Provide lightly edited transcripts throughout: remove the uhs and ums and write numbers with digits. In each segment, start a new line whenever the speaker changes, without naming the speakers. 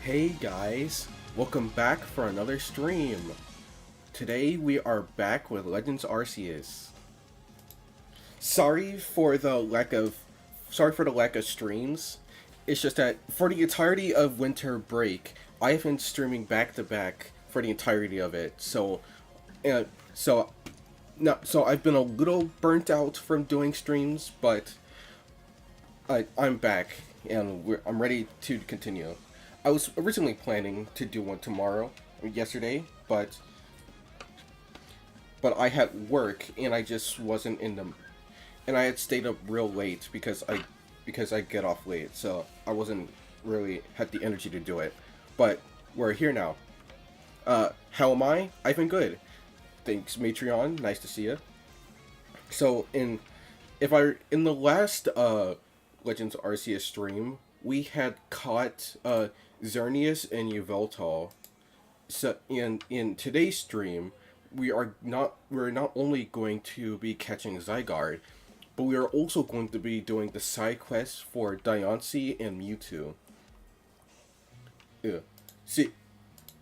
Hey guys, welcome back for another stream. Today we are back with Legends Arceus. Sorry for the lack of streams. It's just that for the entirety of winter break, I have been streaming back to back for the entirety of it. And so no, so I've been a little burnt out from doing streams, but I'm back and I'm ready to continue. I was originally planning to do one tomorrow, yesterday, but I had work and I just wasn't in the, and I had stayed up real late because I get off late, so I wasn't really had the energy to do it. But we're here now. How am I? I've been good. Thanks, Matreon. Nice to see you. So in the last Legends Arceus stream, we had caught Xerneas and Yveltal. So in today's stream, we're not only going to be catching Zygarde, but we are also going to be doing the side quests for Diancie and Mewtwo. Yeah. See,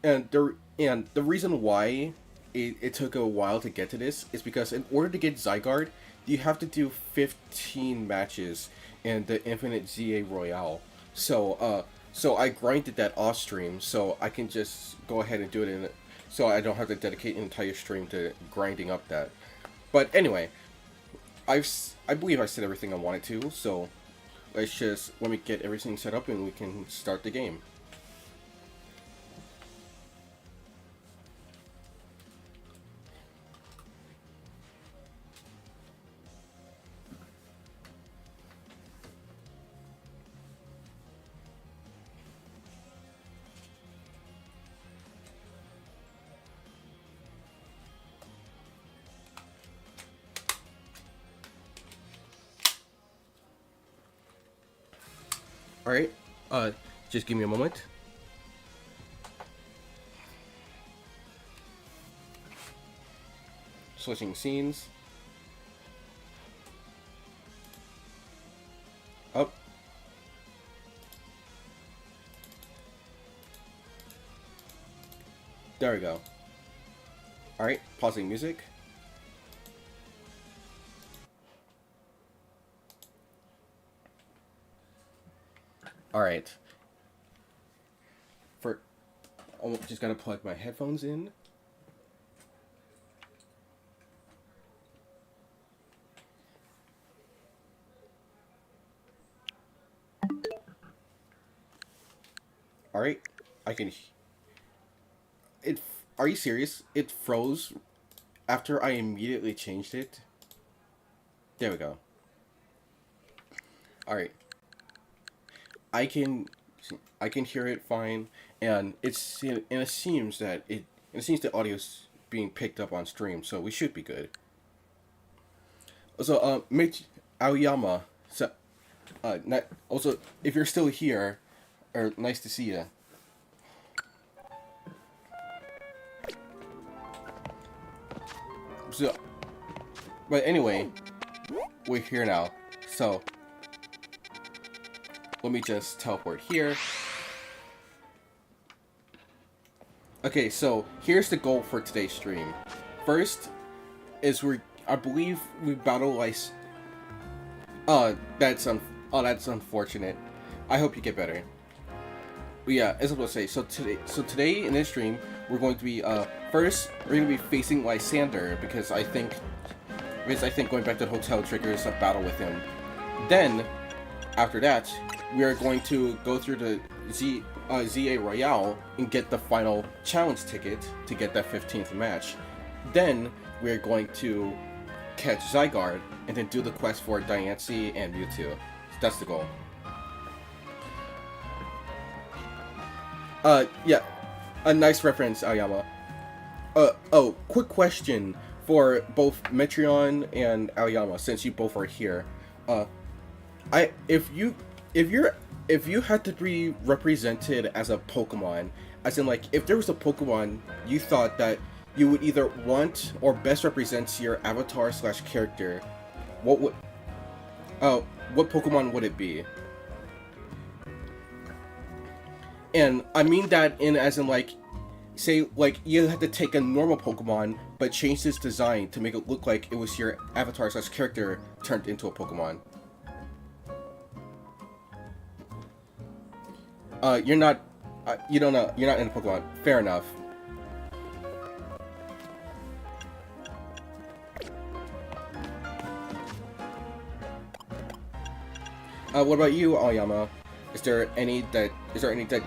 and the reason why it took a while to get to this is because in order to get Zygarde, you have to do 15 matches in the Infinite ZA Royale. So I grinded that off stream, so I can just go ahead and do it so I don't have to dedicate an entire stream to grinding up that. But anyway, I believe I said everything I wanted to, so let me get everything set up and we can start the game. Alright, just give me a moment. Switching scenes. Up. There we go. Alright, pausing music. Alright. Just gotta plug my headphones in. Alright, are you serious? It froze after I immediately changed it. There we go. Alright. I can hear it fine, and it seems the audio's being picked up on stream, so we should be good. So Aoyama, so also if you're still here, nice to see you. So, but anyway, we're here now, so let me just teleport here. Okay, so here's the goal for today's stream. First is I believe we battle Ice. That's unfortunate. I hope you get better. But yeah, as I was going to say, so today in this stream we're going to be first we're going to be facing Lysander because I think going back to the hotel triggers a battle with him. Then after that, we are going to go through the ZA Royale and get the final challenge ticket to get that 15th match. Then we're going to catch Zygarde and then do the quest for Diancie and Mewtwo. That's the goal. Yeah, a nice reference, Aoyama. Oh, quick question for both Metreon and Aoyama, since you both are here. If you had to be represented as a Pokemon, as in like if there was a Pokemon you thought that you would either want or best represents your avatar / character, what Pokemon would it be? And I mean that in as in like, say like you had to take a normal Pokemon but change its design to make it look like it was your avatar slash character turned into a Pokemon. You're not, you don't know, you're not in Pokemon. Fair enough. What about you, Aoyama? Is there any that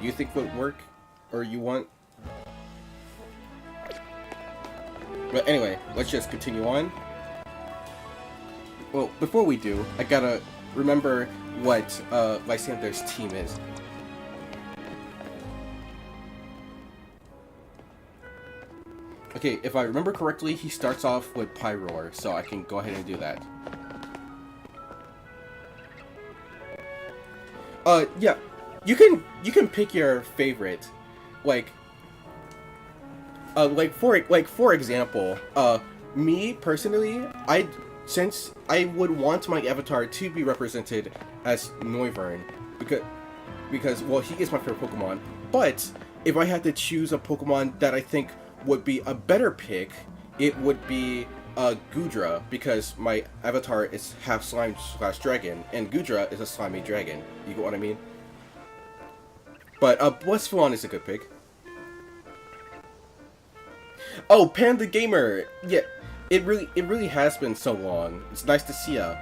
you think would work, or you want? But anyway, let's just continue on. Well, before we do, I gotta remember what Lysander's team is. Okay, if I remember correctly, he starts off with Pyroar, so I can go ahead and do that. Yeah, you can pick your favorite, like for example, me personally, since I would want my avatar to be represented as Noivern, because well, he is my favorite Pokemon. But if I had to choose a Pokemon that I think would be a better pick, it would be Goodra, because my avatar is half slime slash dragon, and Goodra is a slimy dragon. You get what I mean? But Blissflon is a good pick. Oh, Panda Gamer! Yeah, it really has been so long. It's nice to see ya.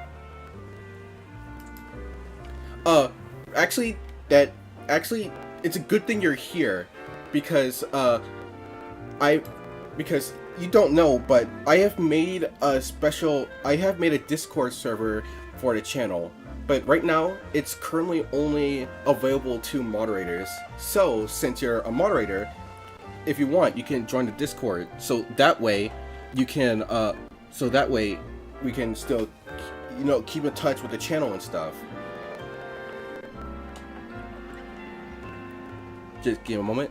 Actually, it's a good thing you're here, because because you don't know, but I have made a Discord server for the channel, but right now it's currently only available to moderators. So since you're a moderator, if you want, you can join the Discord. So that way you can we can still, you know, keep in touch with the channel and stuff. Just give me a moment.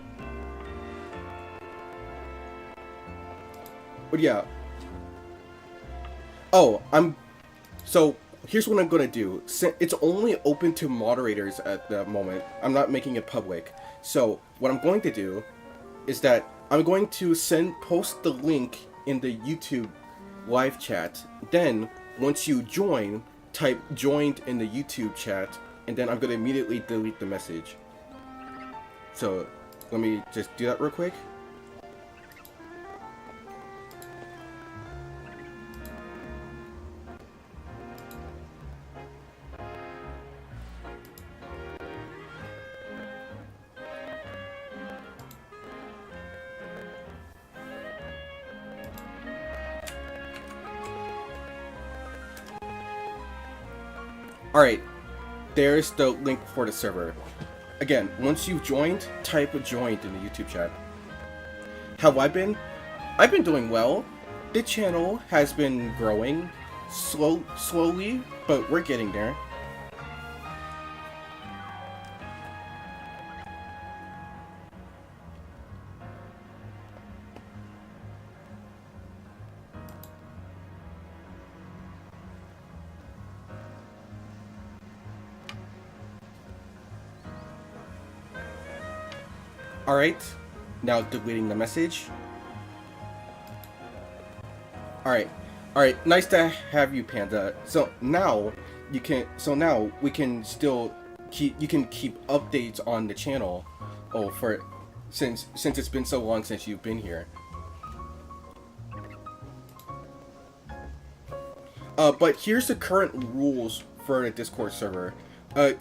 But yeah. Oh, so here's what I'm gonna do. It's only open to moderators at the moment. I'm not making it public. So what I'm going to do is that I'm going to post the link in the YouTube live chat. Then once you join, type joined in the YouTube chat, and then I'm gonna immediately delete the message. So let me just do that real quick. Alright, there's the link for the server. Again, once you've joined, type joined in the YouTube chat. How have I been? I've been doing well. The channel has been growing slowly, but we're getting there. Alright, now deleting the message. Alright, nice to have you, Panda. So now we can still keep updates on the channel. Oh, since it's been so long since you've been here. But here's the current rules for the Discord server.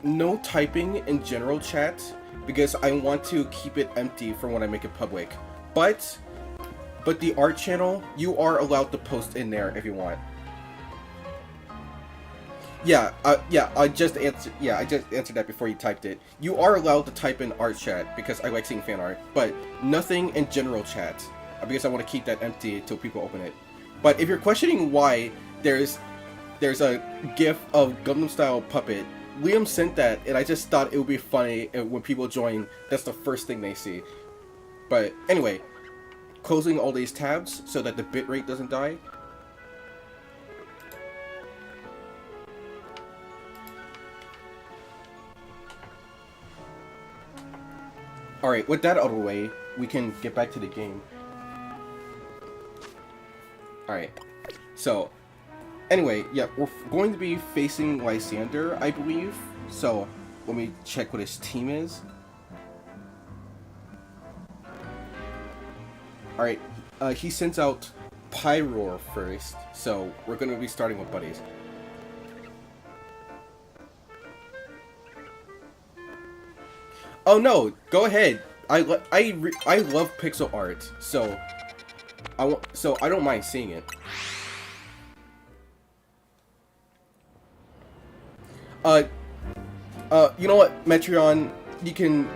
No typing in general chat, because I want to keep it empty for when I make it public. But the art channel, you are allowed to post in there if you want. Yeah, I just answered that before you typed it. You are allowed to type in art chat, because I like seeing fan art, but nothing in general chat, because I want to keep that empty until people open it. But if you're questioning why there's a GIF of Gundam style puppet, Liam sent that, and I just thought it would be funny when people join, that's the first thing they see. But anyway, closing all these tabs so that the bitrate doesn't die. Alright, with that out of the way, we can get back to the game. Alright, so, anyway, yeah, we're going to be facing Lysander, I believe. So, let me check what his team is. Alright, he sends out Pyroar first, so we're going to be starting with buddies. Oh no, go ahead. I love pixel art, so I don't mind seeing it. You know what, Metreon, you can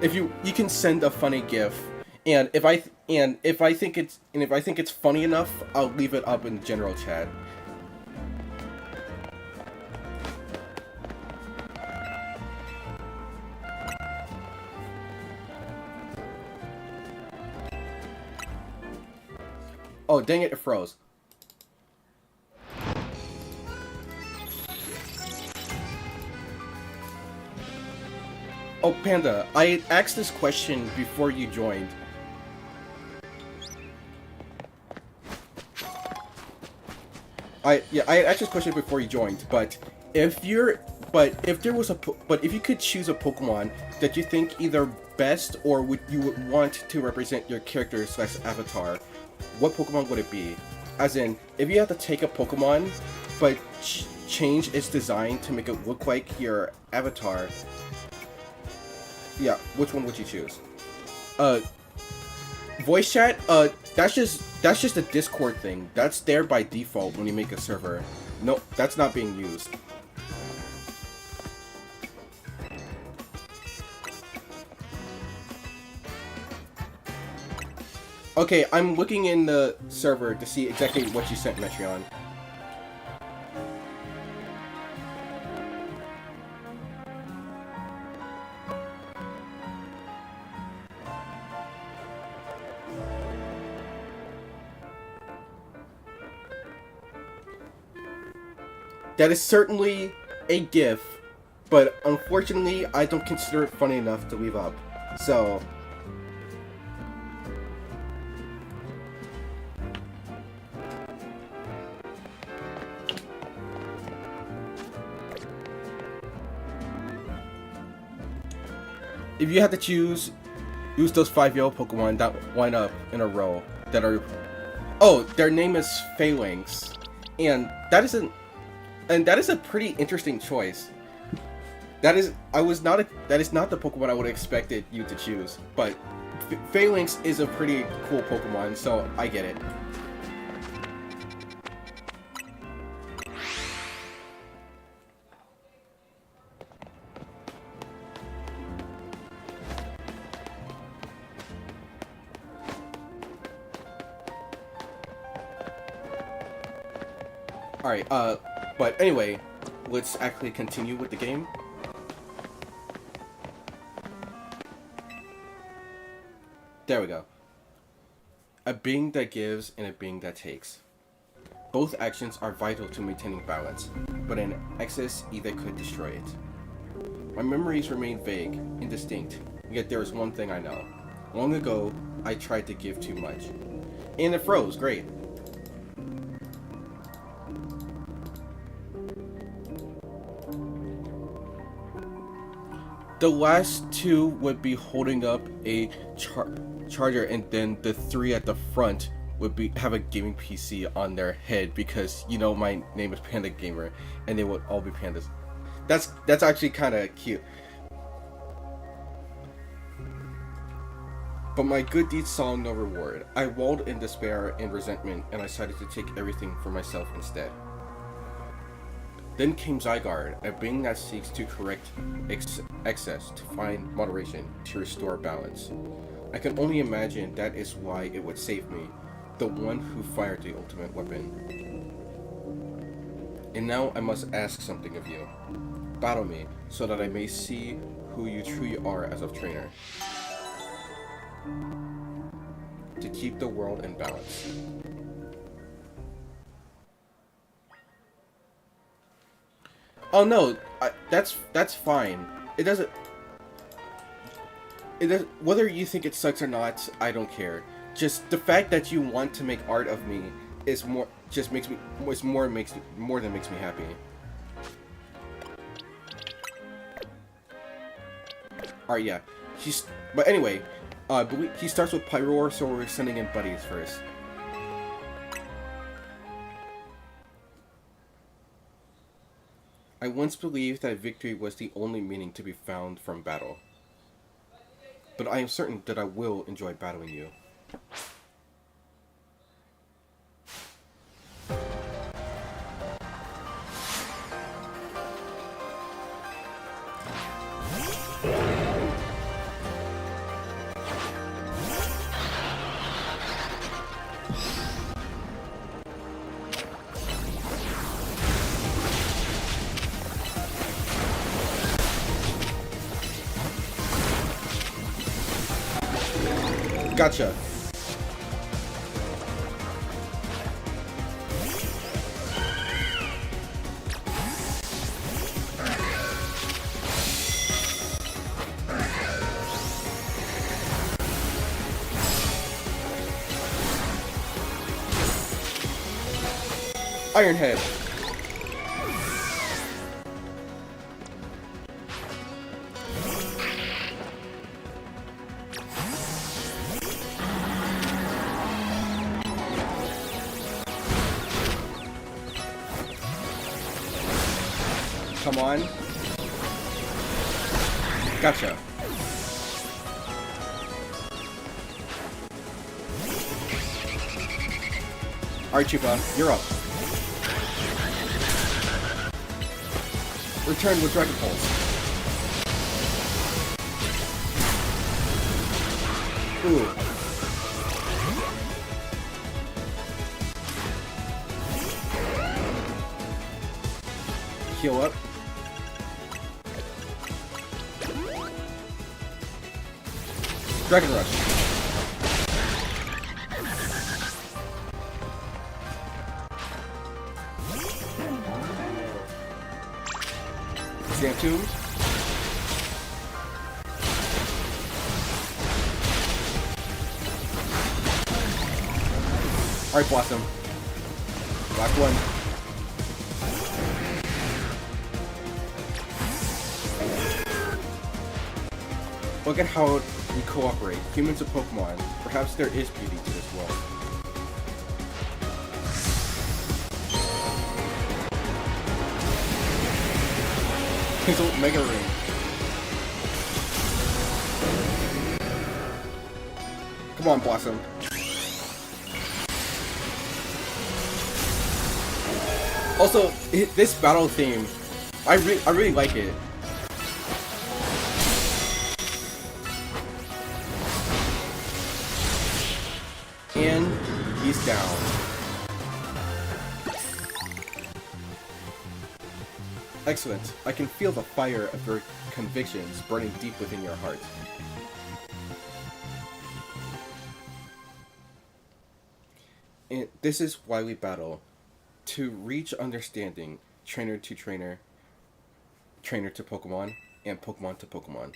you can send a funny GIF, and if I think it's funny enough, I'll leave it up in the general chat. Oh, dang it, it froze. Oh, Panda, I asked this question before you joined. I asked this question before you joined, but if you could choose a Pokemon that you think either best or you would want to represent your character / avatar, what Pokemon would it be? As in, if you have to take a Pokemon, but change its design to make it look like your avatar, yeah, which one would you choose? Voice chat, that's just a Discord thing. That's there by default when you make a server. No, that's not being used. Okay, I'm looking in the server to see exactly what you sent, Metreon. That is certainly a GIF, but unfortunately, I don't consider it funny enough to leave up. So, if you had to choose, use those 5 yellow Pokemon that line up in a row that are... Oh, their name is Phalanx. And that is a pretty interesting choice. That is not the Pokemon I would have expected you to choose, but Phalanx is a pretty cool Pokemon, so I get it. Alright, but anyway, let's actually continue with the game. There we go. A being that gives and a being that takes. Both actions are vital to maintaining balance, but an excess either could destroy it. My memories remain vague, indistinct, yet there is one thing I know. Long ago, I tried to give too much. And it froze, great. The last 2 would be holding up a charger, and then the 3 at the front would have a gaming PC on their head, because you know my name is Panda Gamer, and they would all be pandas. That's actually kind of cute. But my good deeds saw no reward. I wallowed in despair and resentment, and I decided to take everything for myself instead. Then came Zygarde, a being that seeks to correct excess, to find moderation, to restore balance. I can only imagine that is why it would save me, the one who fired the ultimate weapon. And now I must ask something of you. Battle me, so that I may see who you truly are as a trainer. To keep the world in balance. Oh no, that's fine. It doesn't... Whether you think it sucks or not, I don't care. Just the fact that you want to make art of me is more just makes me was more than makes me happy. Alright, yeah. But anyway, he starts with Pyroar, so we're sending in buddies first. I once believed that victory was the only meaning to be found from battle. But I am certain that I will enjoy battling you. Gotcha. Iron Head. Come on. Gotcha. Alright, Chupa, you're up. Return with Dragon Pulse. Ooh. Heal up. Dragon Rush. Sand Tomb. Alright, Blossom. Last one. Look at how we cooperate. Humans and Pokemon. Perhaps there is beauty to this world. Hazel Mega Ring. Come on, Blossom. Also, this battle theme, I really like it. And he's down. Excellent. I can feel the fire of your convictions burning deep within your heart. And this is why we battle. To reach understanding, trainer to trainer, trainer to Pokemon, and Pokemon to Pokemon.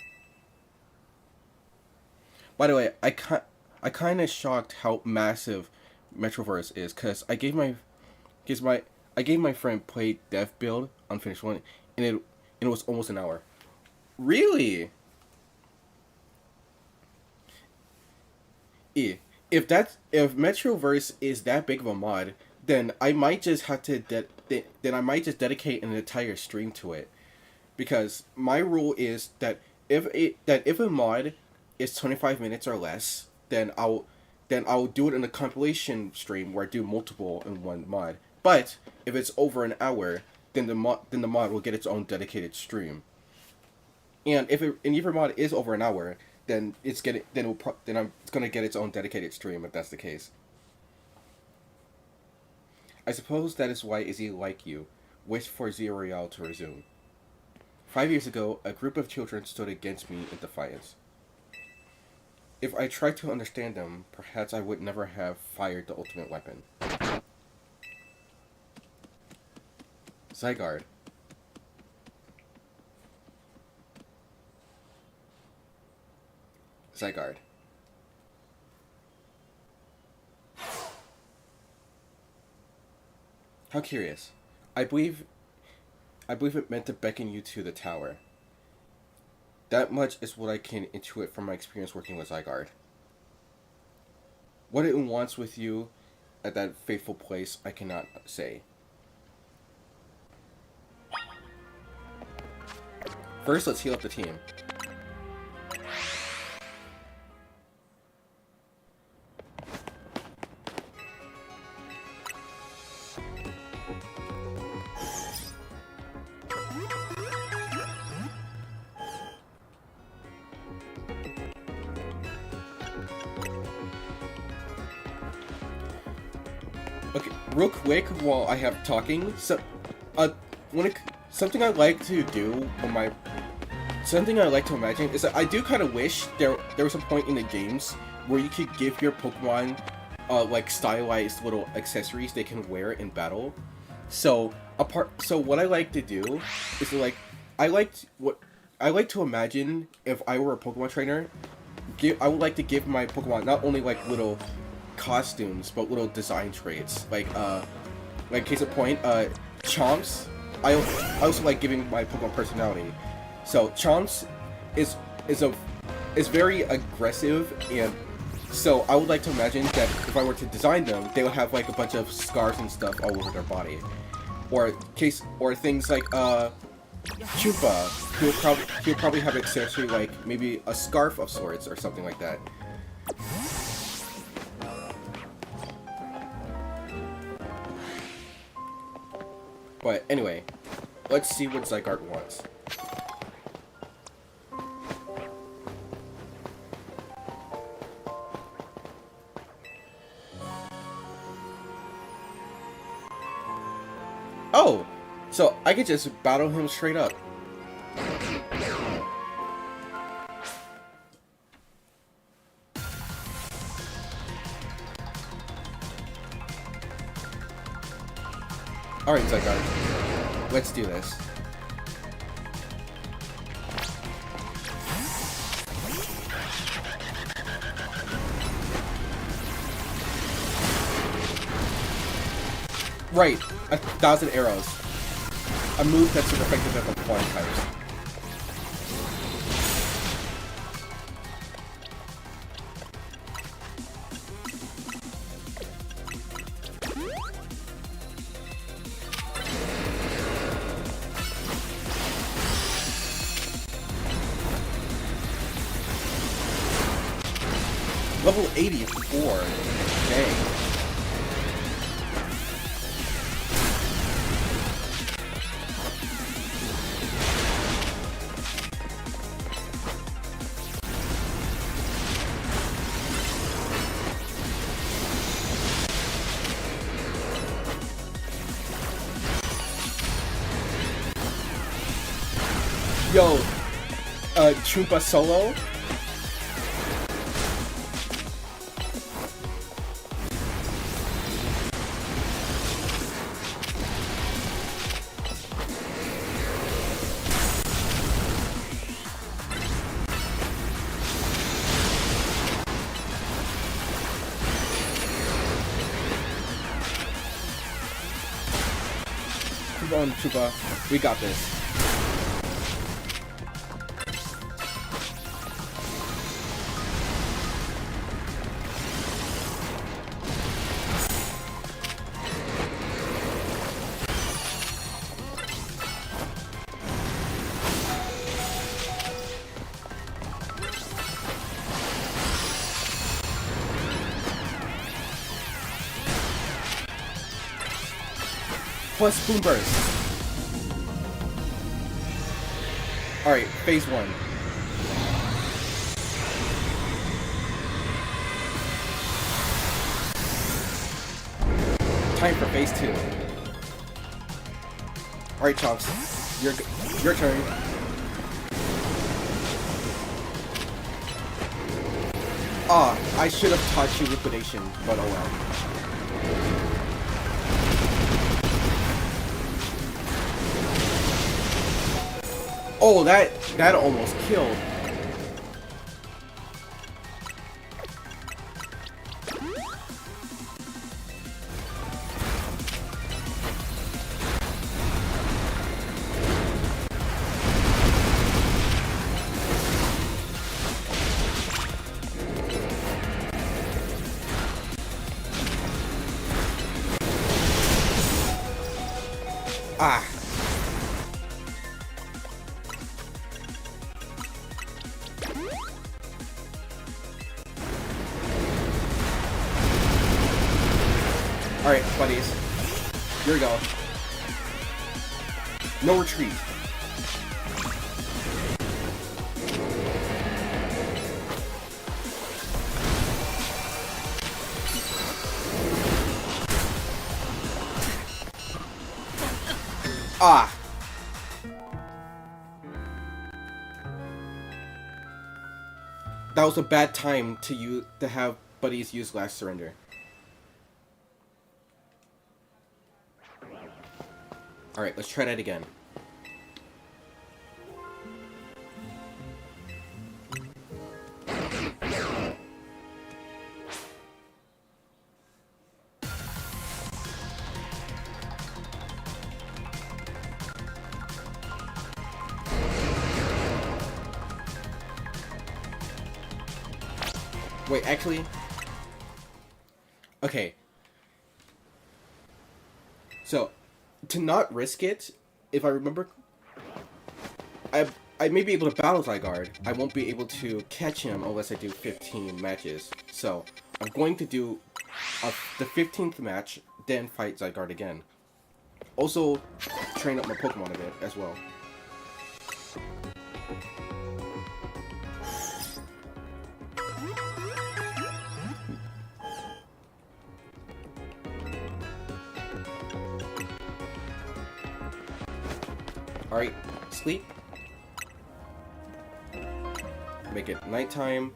By the way, I kind of shocked how massive Metroverse is, cause I gave my friend play Dev Build Unfinished One, and it was almost an hour. Really? Yeah. If Metroverse is that big of a mod, then I might just have to dedicate an entire stream to it, because my rule is that if a mod is 25 minutes or less, then I'll do it in a compilation stream where I do multiple in one mod. But if it's over an hour, then the mod will get its own dedicated stream. And if your mod is over an hour, then it's gonna get its own dedicated stream if that's the case. I suppose that is why Izzy, like you, wished for Zero to resume. 5 years ago, a group of children stood against me in defiance. If I tried to understand them, perhaps I would never have fired the ultimate weapon. Zygarde. Zygarde. How curious. I believe it meant to beckon you to the tower. That much is what I can intuit from my experience working with Zygarde. What it wants with you at that fateful place, I cannot say. First, let's heal up the team. Okay, real quick while I have talking, something I like to do on something I like to imagine is that I do kind of wish there was a point in the games where you could give your Pokemon like stylized little accessories they can wear in battle. So what I like to do is I like to imagine if I were a Pokemon trainer, I would like to give my Pokemon not only like little costumes but little design traits, like case in point, Chomps. I also like giving my Pokemon personality. So Chomps is very aggressive, and so I would like to imagine that if I were to design them, they would have like a bunch of scars and stuff all over their body, or things like Chupa. He'll probably have accessory like maybe a scarf of sorts or something like that. But anyway, let's see what Zygarde wants. Oh! So I could just battle him straight up. Alright, Zygarde. Let's do this. Right, 1,000 arrows. A move that's super effective at the flying types. Level 84. Dang. Yo, Chupa solo? Keep on, Chupa. We got this. Plus Boom Burst. Alright, phase 1. Time for phase 2. Alright, Chomps. Your turn. Ah, I should have taught you Liquidation, but oh well. Oh, that almost killed. Ah! Alright, buddies. Here we go. No retreat. Ah! That was a bad time to have buddies use last surrender. Alright, let's try that again. Wait, actually... Okay. So, to not risk it, if I remember... I may be able to battle Zygarde. I won't be able to catch him unless I do 15 matches. So, I'm going to do the 15th match, then fight Zygarde again. Also, train up my Pokemon a bit as well. Alright, sleep. Make it nighttime.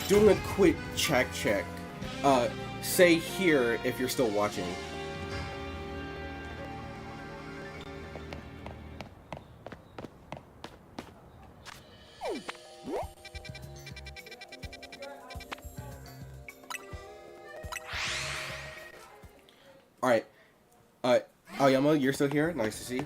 Doing a quick check. Say here if you're still watching. Alright. Aoyama, you're still here? Nice to see.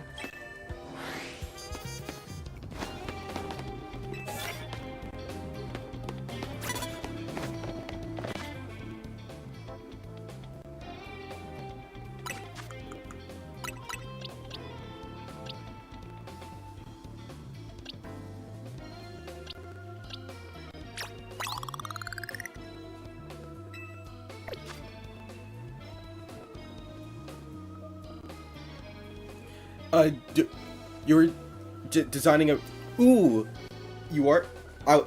You're designing a... Ooh! You are... I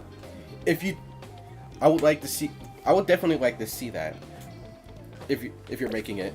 would like to see... I would definitely like to see that. If you're making it.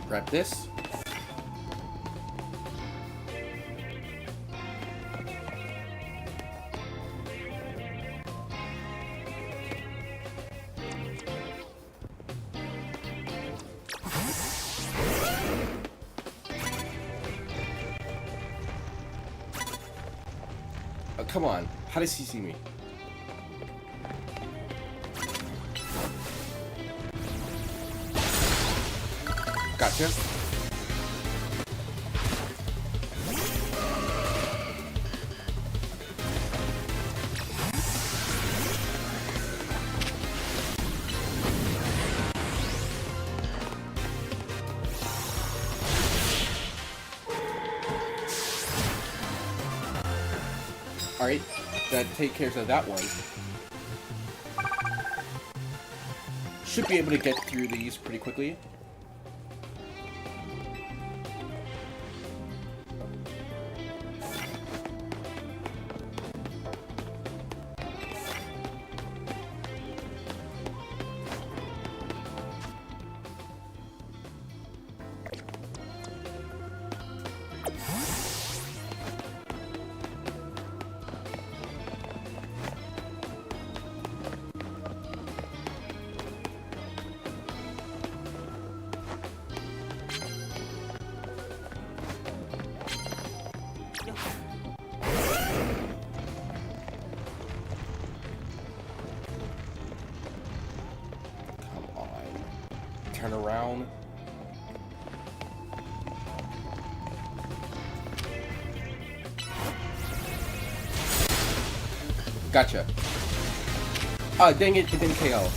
Grab this. Oh, come on. How does he see me? Gotcha. Alright, that take care of that one. Should be able to get through these pretty quickly. turn around. Gotcha. Ah, dang it didn't KO.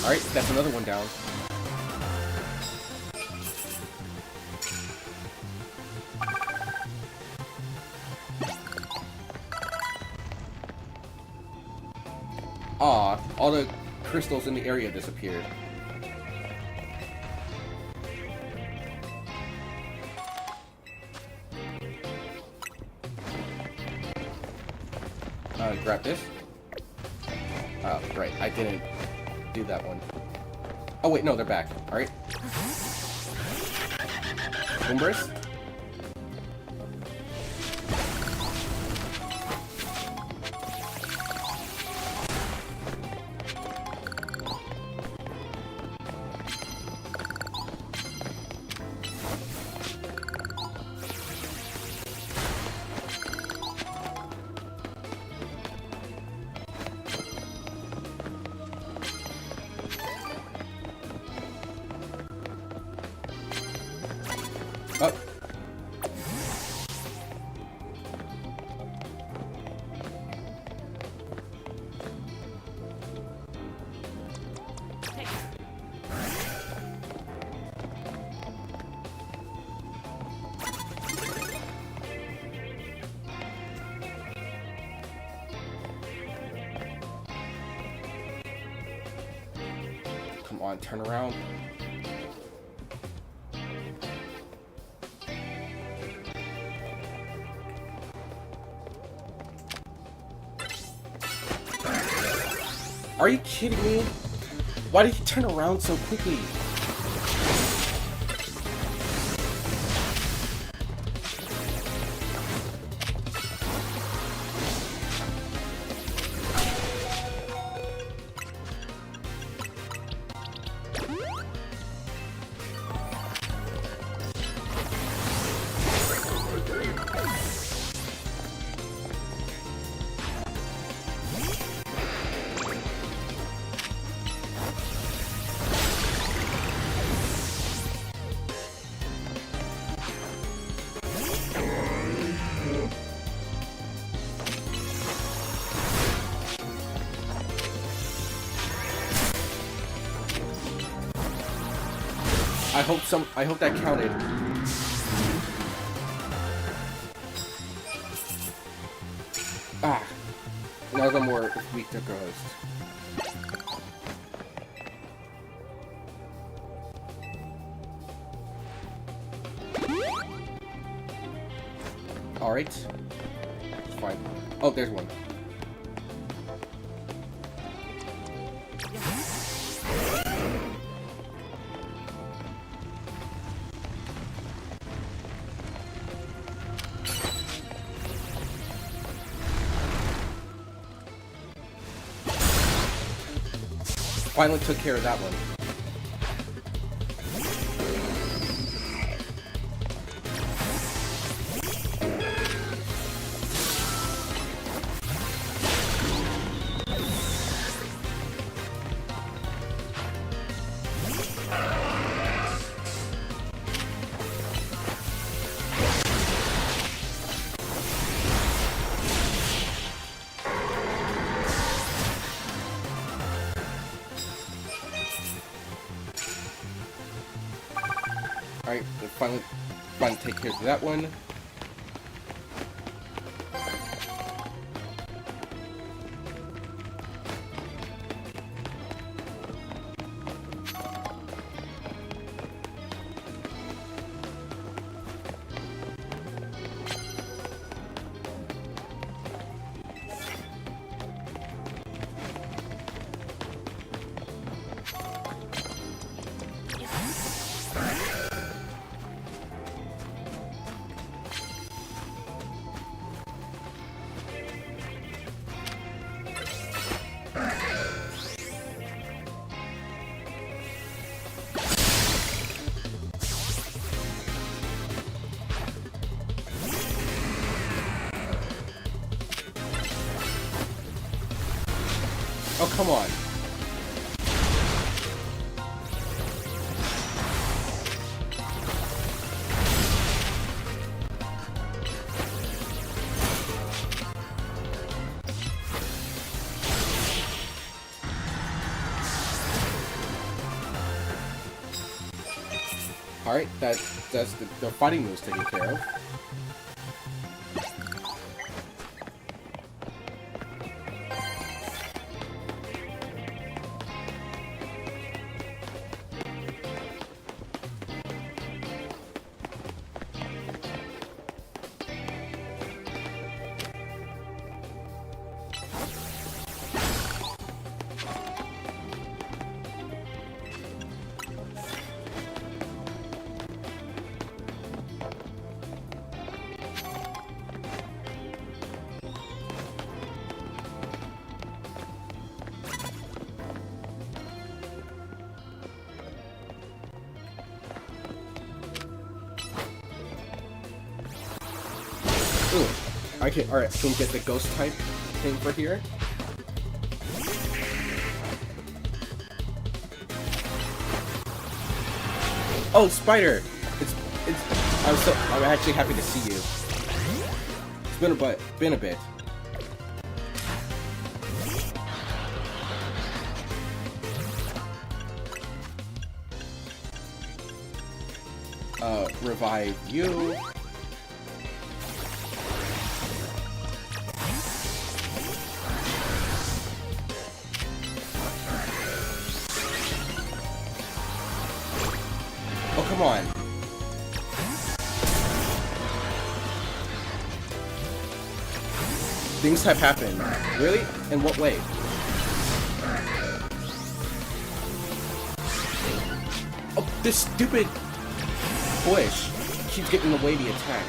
Alright, that's another one down. Aw, all the crystals in the area disappeared. Grab this. Oh, right, I didn't do that one. Oh wait, no, they're back. Alright. Boomburst. Up. Come on, turn around. Are you kidding me? Why did he turn around so quickly? I hope that counted. Ah, none of them were weak to ghost. Alright. It's fine. Oh, there's one. Finally took care of that one. Alright, finally take care of that one. Oh, come on. Alright, that's the fighting moves taken care of. Ooh, I can. Alright, can we get the ghost type thing for here? Oh, spider! It's. I'm actually happy to see you. It's been a bit. Revive you. Oh, come on. Things have happened. Really? In what way? Oh, this stupid bush keeps getting away the attack.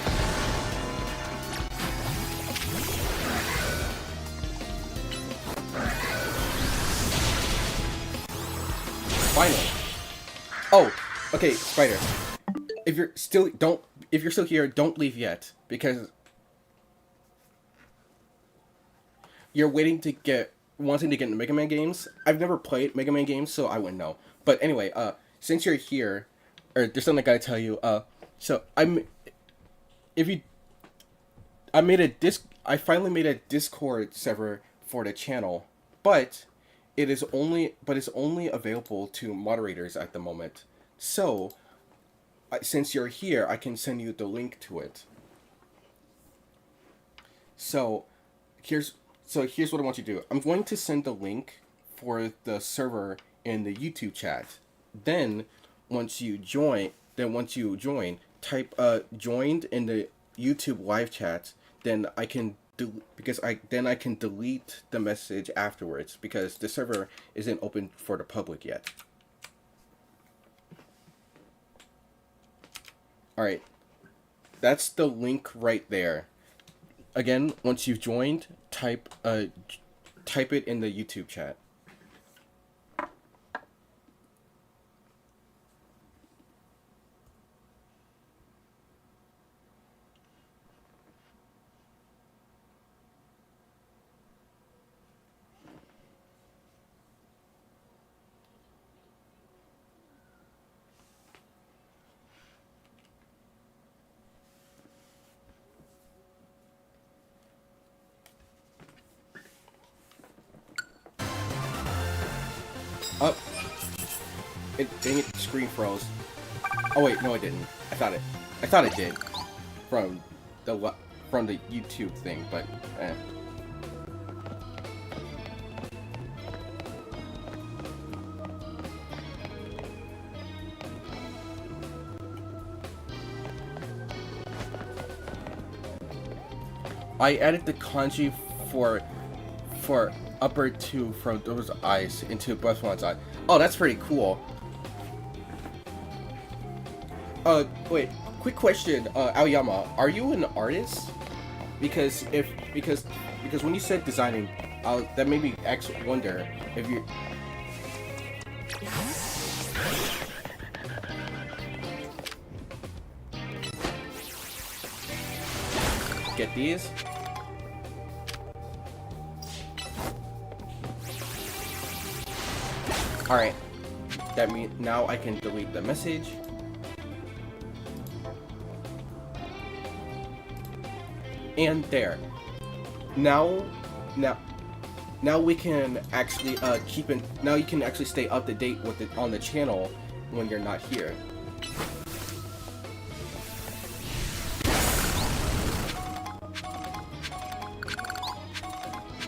Finally. Oh, okay, Spider. If you're still here, don't leave yet, because you're wanting to get into Mega Man games. I've never played Mega Man games, so I wouldn't know. But anyway, since you're here, or there's something I gotta tell you. So I finally made a Discord server for the channel, but it's only available to moderators at the moment. So, since you're here, I can send you the link to it. So, here's what I want you to do. I'm going to send the link for the server in the YouTube chat. Then, once you join, type joined in the YouTube live chat. Then I can delete the message afterwards, because the server isn't open for the public yet. Alright, that's the link right there. Again, once you've joined, type it in the YouTube chat. Up. Dang it, screen froze. Oh wait, no it didn't. I thought it did. From the YouTube thing, but eh. I added the kanji for upper two from those eyes into Breathwan's eye. Oh, that's pretty cool. Wait, quick question, Aoyama, are you an artist? Because when you said designing, that made me wonder if you. Get these. Alright. That means now I can delete the message. And there. Now we can actually now you can actually stay up to date with it on the channel when you're not here.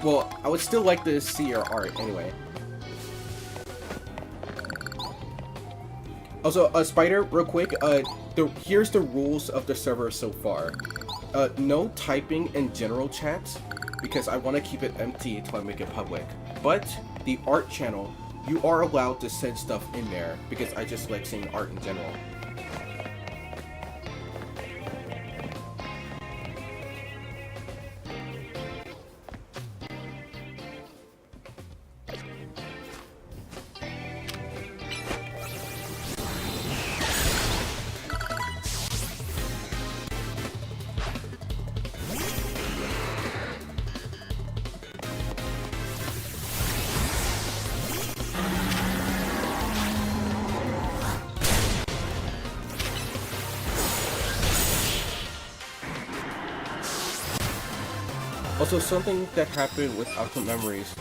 Well, I would still like to see your art anyway. Also, Spider, real quick, here's the rules of the server so far. No typing in general chats, because I want to keep it empty until I make it public. But the art channel, you are allowed to send stuff in there, because I just like seeing art in general. Also, something that happened with Alpha Memories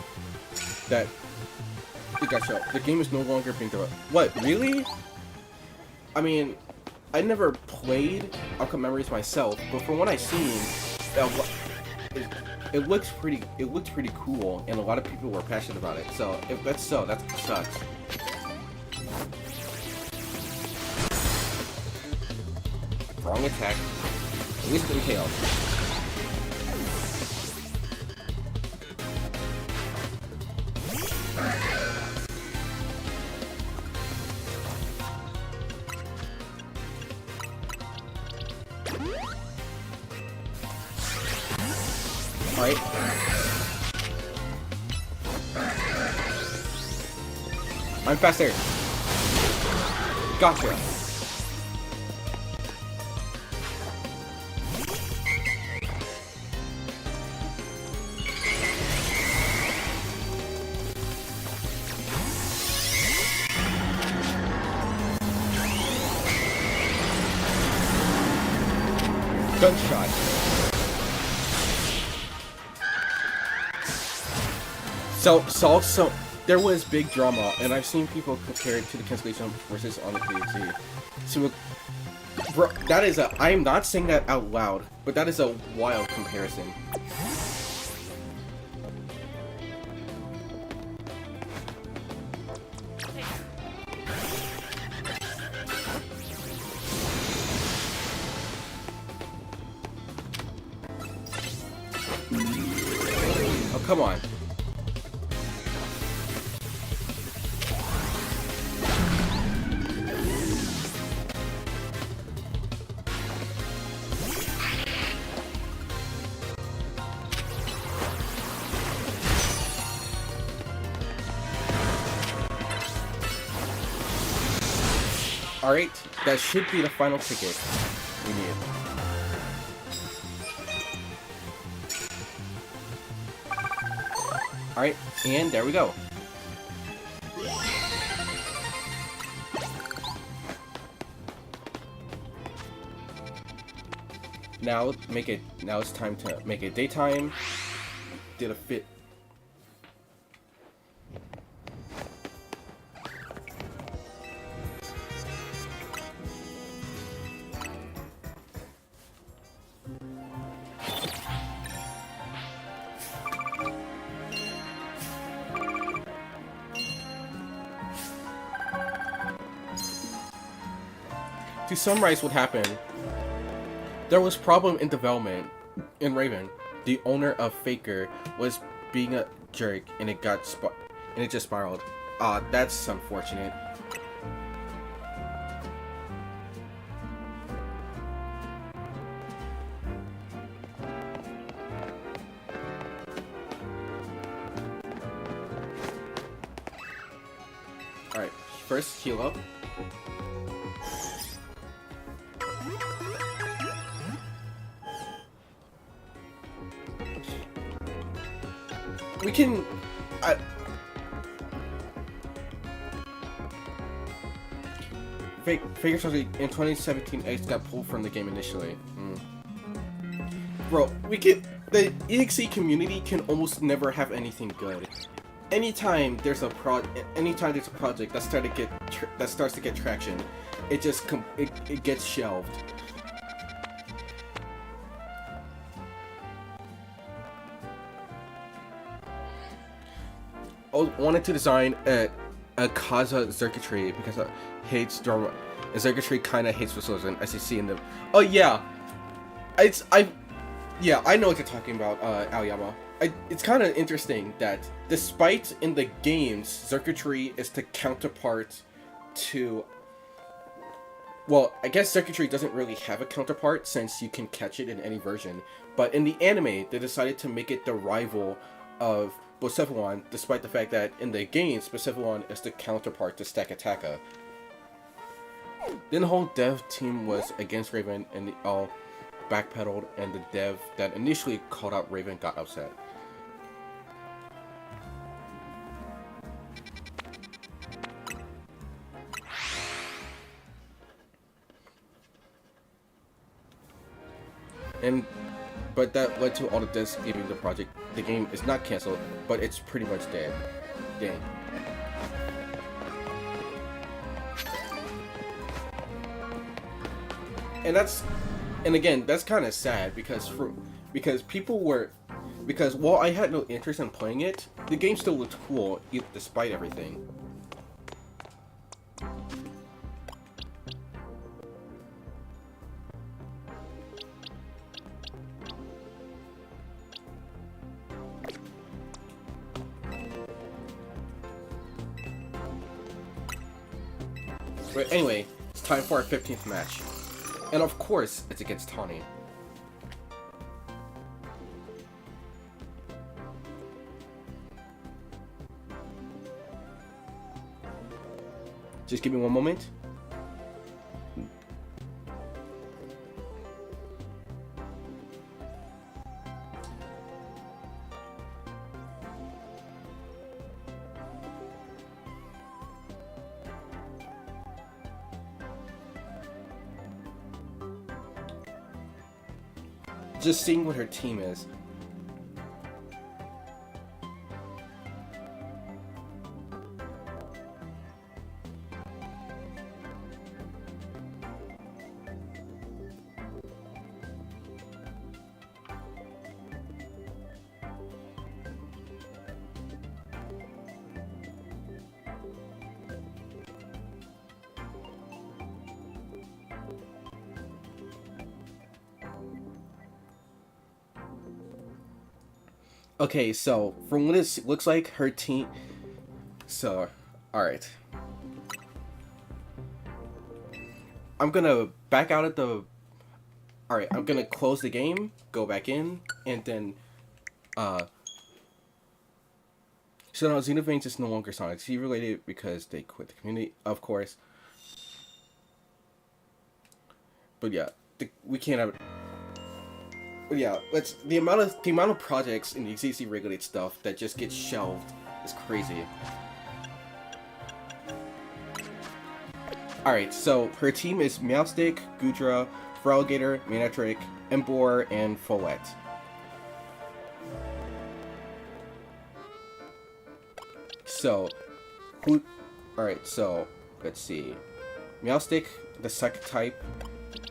that it got shut. The game is no longer being developed. What, really? I mean, I never played Alpha Memories myself, but from what I've seen, it looks pretty cool, and a lot of people were passionate about it. So if that's so, that sucks. Wrong attack. At least in KO. Alright. I'm faster. Gotcha. Gunshot. So there was big drama, and I've seen people compare it to the cancellation versus on the KFC. So, bro, that is I am not saying that out loud, but that is a wild comparison. Oh, come on. Alright, that should be the final ticket we need. Alright, and there we go. Now it's time to make it daytime. Did a fit. To summarize what happened, there was problem in development in Raven. The owner of Faker was being a jerk, and it just spiraled. That's unfortunate. Alright, first heal up. We can... figures in 2017 X got pulled from the game initially. Bro, the EXE community can almost never have anything good. Anytime there's a project that starts to get traction, it gets shelved. I wanted to design a Kaza circuitry because it hates drama. And circuitry kind of hates resolution, as you see in the. Oh yeah, I know what you're talking about, Aoyama. It's kind of interesting that despite in the games, circuitry is the counterpart to. Well, I guess circuitry doesn't really have a counterpart since you can catch it in any version. But in the anime, they decided to make it the rival of Persephone, despite the fact that in the games, Persephone is the counterpart to Stack Attacka. Then the whole dev team was against Raven, and they all backpedaled, and the dev that initially called out Raven got upset. But that led to all the devs leaving the project. The game is not cancelled, but it's pretty much dead. Dang. And again, that's kind of sad because while I had no interest in playing it, the game still looked cool despite everything. But anyway, it's time for our 15th match. And of course, it's against Tawny. Just give me one moment. Just seeing what her team is. Okay, so from what it looks like, her team. So, alright. I'm gonna back out of the. Alright, I'm gonna close the game, go back in, and then. So now Xenoveins is no longer Sonic C related because they quit the community, of course. But yeah, we can't have. But yeah, the amount of projects in the XCC regulated stuff that just gets shelved is crazy. Alright, so her team is Meowstick, Gudra, Feraligatr, Manectric, Emboar, and Follette. So, alright, so, let's see. Meowstick, the psychic type.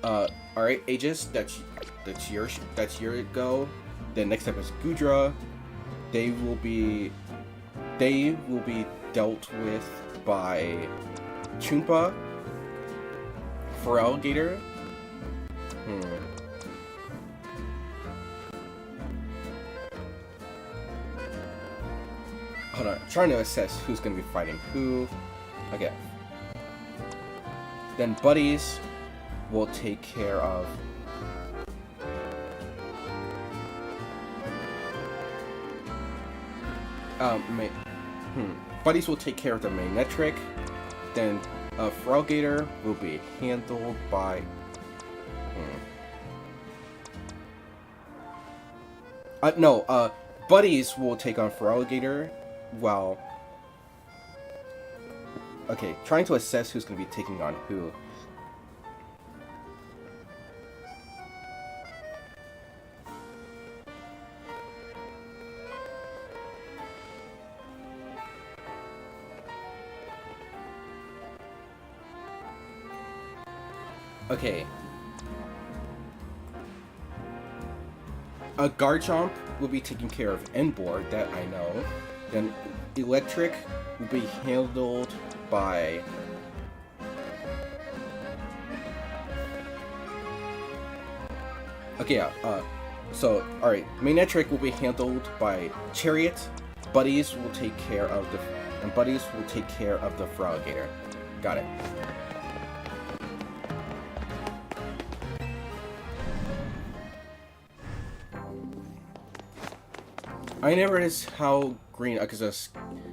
Alright, Aegis, that's your go. Then next up is Gudra. They will be dealt with by Choompa, Feraligatr. Hold on, I'm trying to assess who's gonna be fighting who. Okay. Then Buddies will take care of Buddies will take care of the Manectric. Then Feraligatr will be handled by Buddies will take on Feraligatr while trying to assess who's gonna be taking on who. Okay. A Garchomp will be taking care of N-Board, that I know. Then Electric will be handled by... Okay, yeah, so, alright. Manectric will be handled by Chariot. Buddies will take care of the... And Buddies will take care of the Feraligatr. Got it. I never noticed how green Akaza's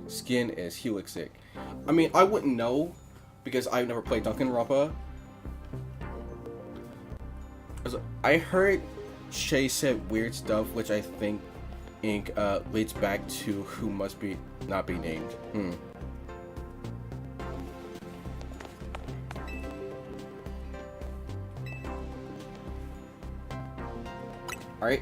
skin is Helixig. I mean, I wouldn't know because I've never played Danganronpa. I heard Shay said weird stuff, which I think leads back to who must be not be named. All right.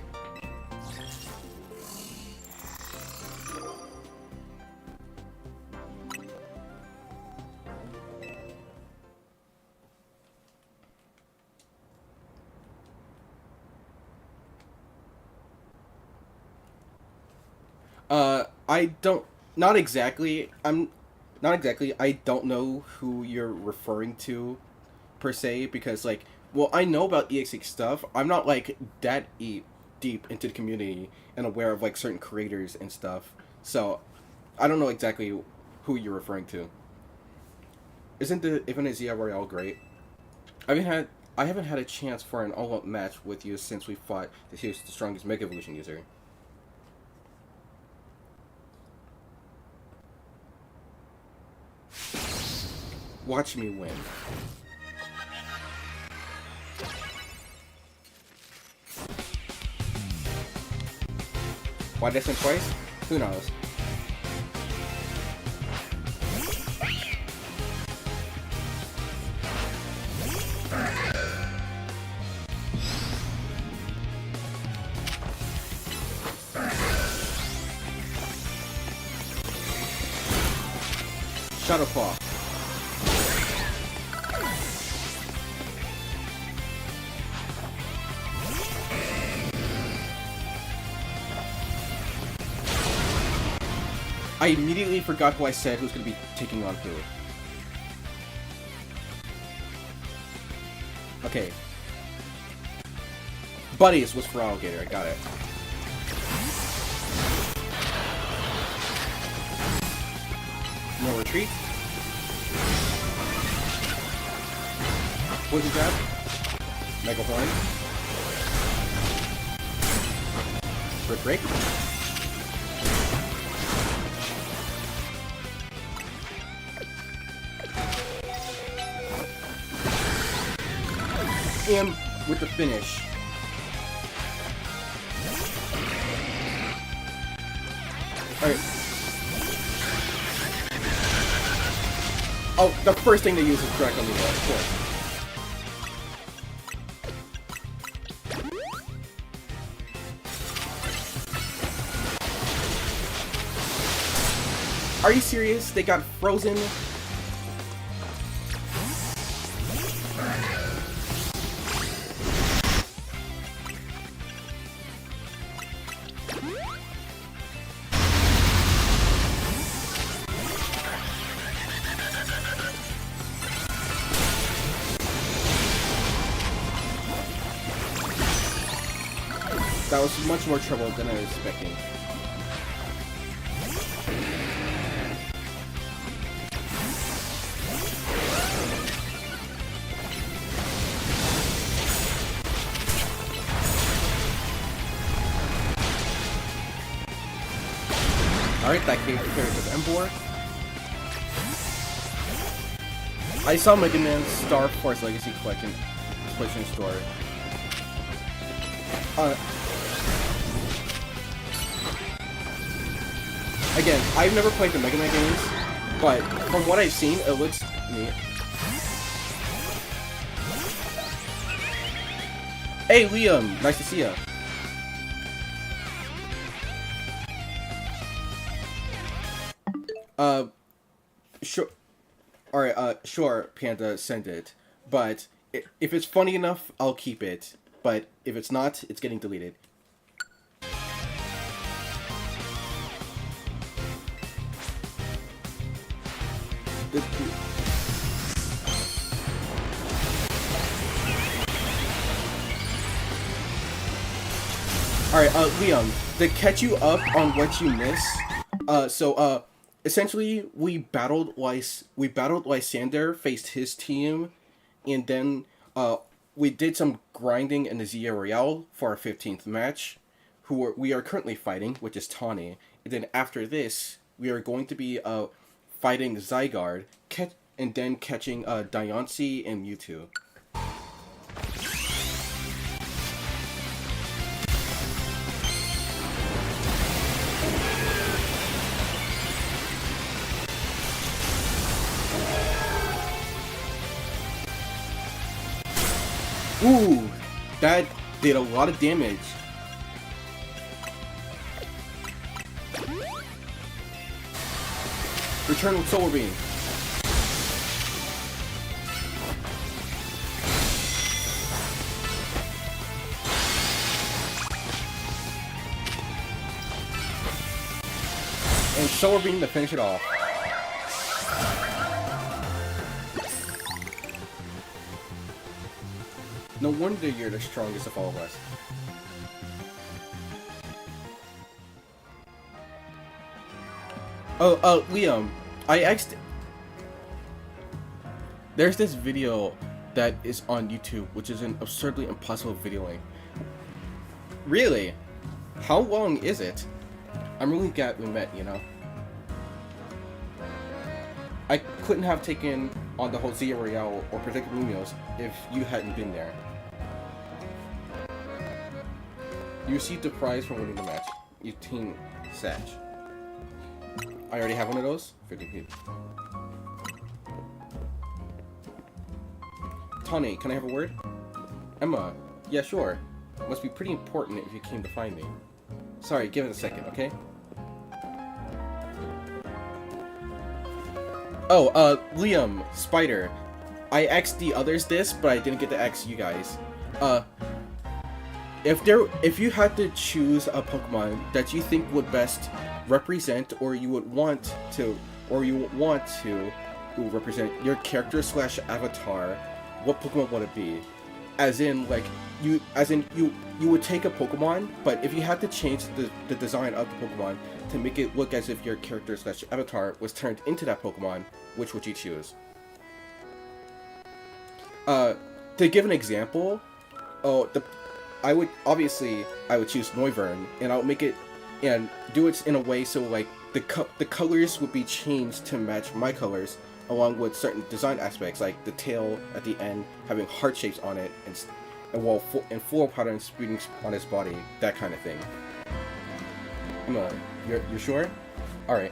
I don't. Not exactly. Not exactly. I don't know who you're referring to, per se, because like, well, I know about EXX stuff. I'm not like that deep into the community and aware of like certain creators and stuff. So, I don't know exactly who you're referring to. Isn't the Zia Royale great? I haven't had a chance for an all-out match with you since we fought that he was the strongest Mega Evolution user. Watch me win. Why this one twice? Who knows? Shadow Claw. I immediately forgot who I said who's going to be taking on who. Okay. Buddies was for Alligator, I got it. No retreat. Poison Jab. Mega Horn. Brick Break. And with the finish. Alright. Oh, the first thing they use is Dragon Leader, of course. Are you serious? They got frozen? That was much more trouble than I was expecting. Alright, that came prepared with Emboar. I saw Mega Man Star Force Legacy Collection store. Again, I've never played the Mega Man games, but from what I've seen, it looks neat. Hey, Liam! Nice to see ya. Sure. Alright, sure, Panda, send it. But If it's funny enough, I'll keep it. But if it's not, it's getting deleted. Alright, Liam, to catch you up on what you missed, essentially, we battled Lysander, faced his team, and then, we did some grinding in the Zia Royale for our 15th match, we are currently fighting, which is Tawny, and then after this, we are going to be, fighting Zygarde, and then catching, Diancie and Mewtwo. Ooh, that did a lot of damage. Return with Solar Beam. And Solar Beam to finish it off. No wonder you're the strongest of all of us. Oh, Liam, I asked... There's this video that is on YouTube, which is an absurdly impossible video link. Really? How long is it? I'm really glad we met, you know? I couldn't have taken on the whole Zia Royale or Protected Lumios if you hadn't been there. You received the prize for winning the match. You Team Sag. I already have one of those. 50 people. Tawny, can I have a word? Emma, yeah, sure. Must be pretty important if you came to find me. Sorry, give it a second, okay? Oh, Liam, Spider. I asked the others this, but I didn't get to ask you guys. If you had to choose a Pokemon that you think would best represent, or you want to represent your character / avatar, what Pokemon would it be? As in you would take a Pokemon, but if you had to change the design of the Pokemon to make it look as if your character / avatar was turned into that Pokemon, which would you choose? To give an example, I would choose Noivern, and I would make it and do it in a way so like the colors would be changed to match my colors, along with certain design aspects like the tail at the end having heart shapes on it and floral patterns speeding on its body, that kind of thing. You're sure? All right.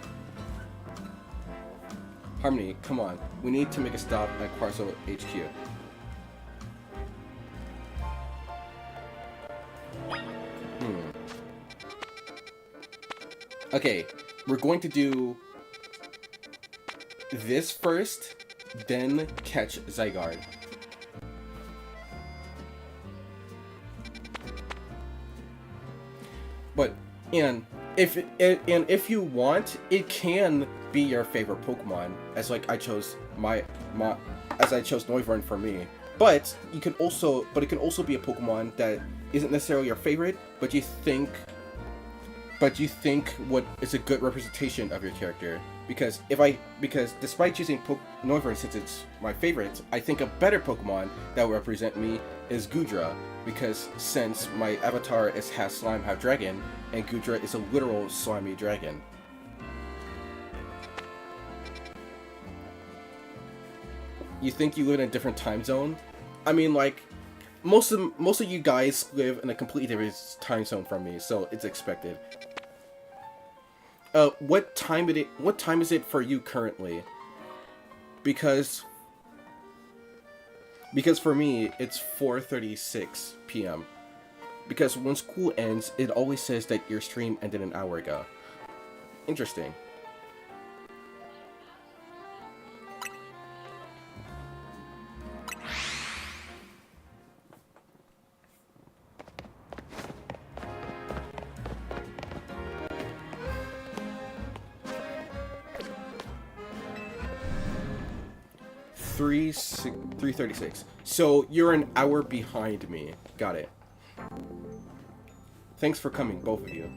Harmony, come on. We need to make a stop at Quarzo HQ. Okay, we're going to do this first, then catch Zygarde. But if you want, it can be your favorite Pokemon, as like I chose Noivern for me. But it can also be a Pokemon that isn't necessarily your favorite, but you think what is a good representation of your character. Because despite choosing Noivern since it's my favorite, I think a better Pokemon that will represent me is Goodra, because since my avatar is half slime, half dragon, and Goodra is a literal slimy dragon. You think you live in a different time zone? I mean, like, most of you guys live in a completely different time zone from me, so it's expected. What time is it for you currently? Because for me, it's 4:36 p.m. Because when school ends, it always says that your stream ended an hour ago. Interesting. 3:36. So you're an hour behind me. Got it. Thanks for coming, both of you.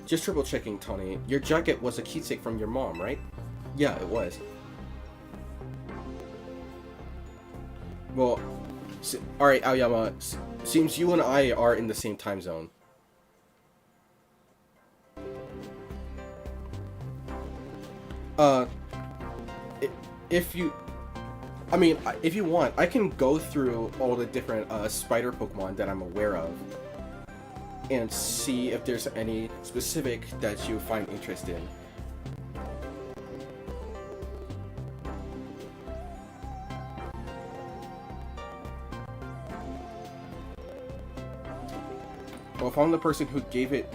Just triple checking, Tony. Your jacket was a keepsake from your mom, right? Yeah, it was. Well, alright, Aoyama. Seems you and I are in the same time zone. If you... I mean, if you want, I can go through all the different spider Pokemon that I'm aware of and see if there's any specific that you find interest in. Well, if I'm the person who gave it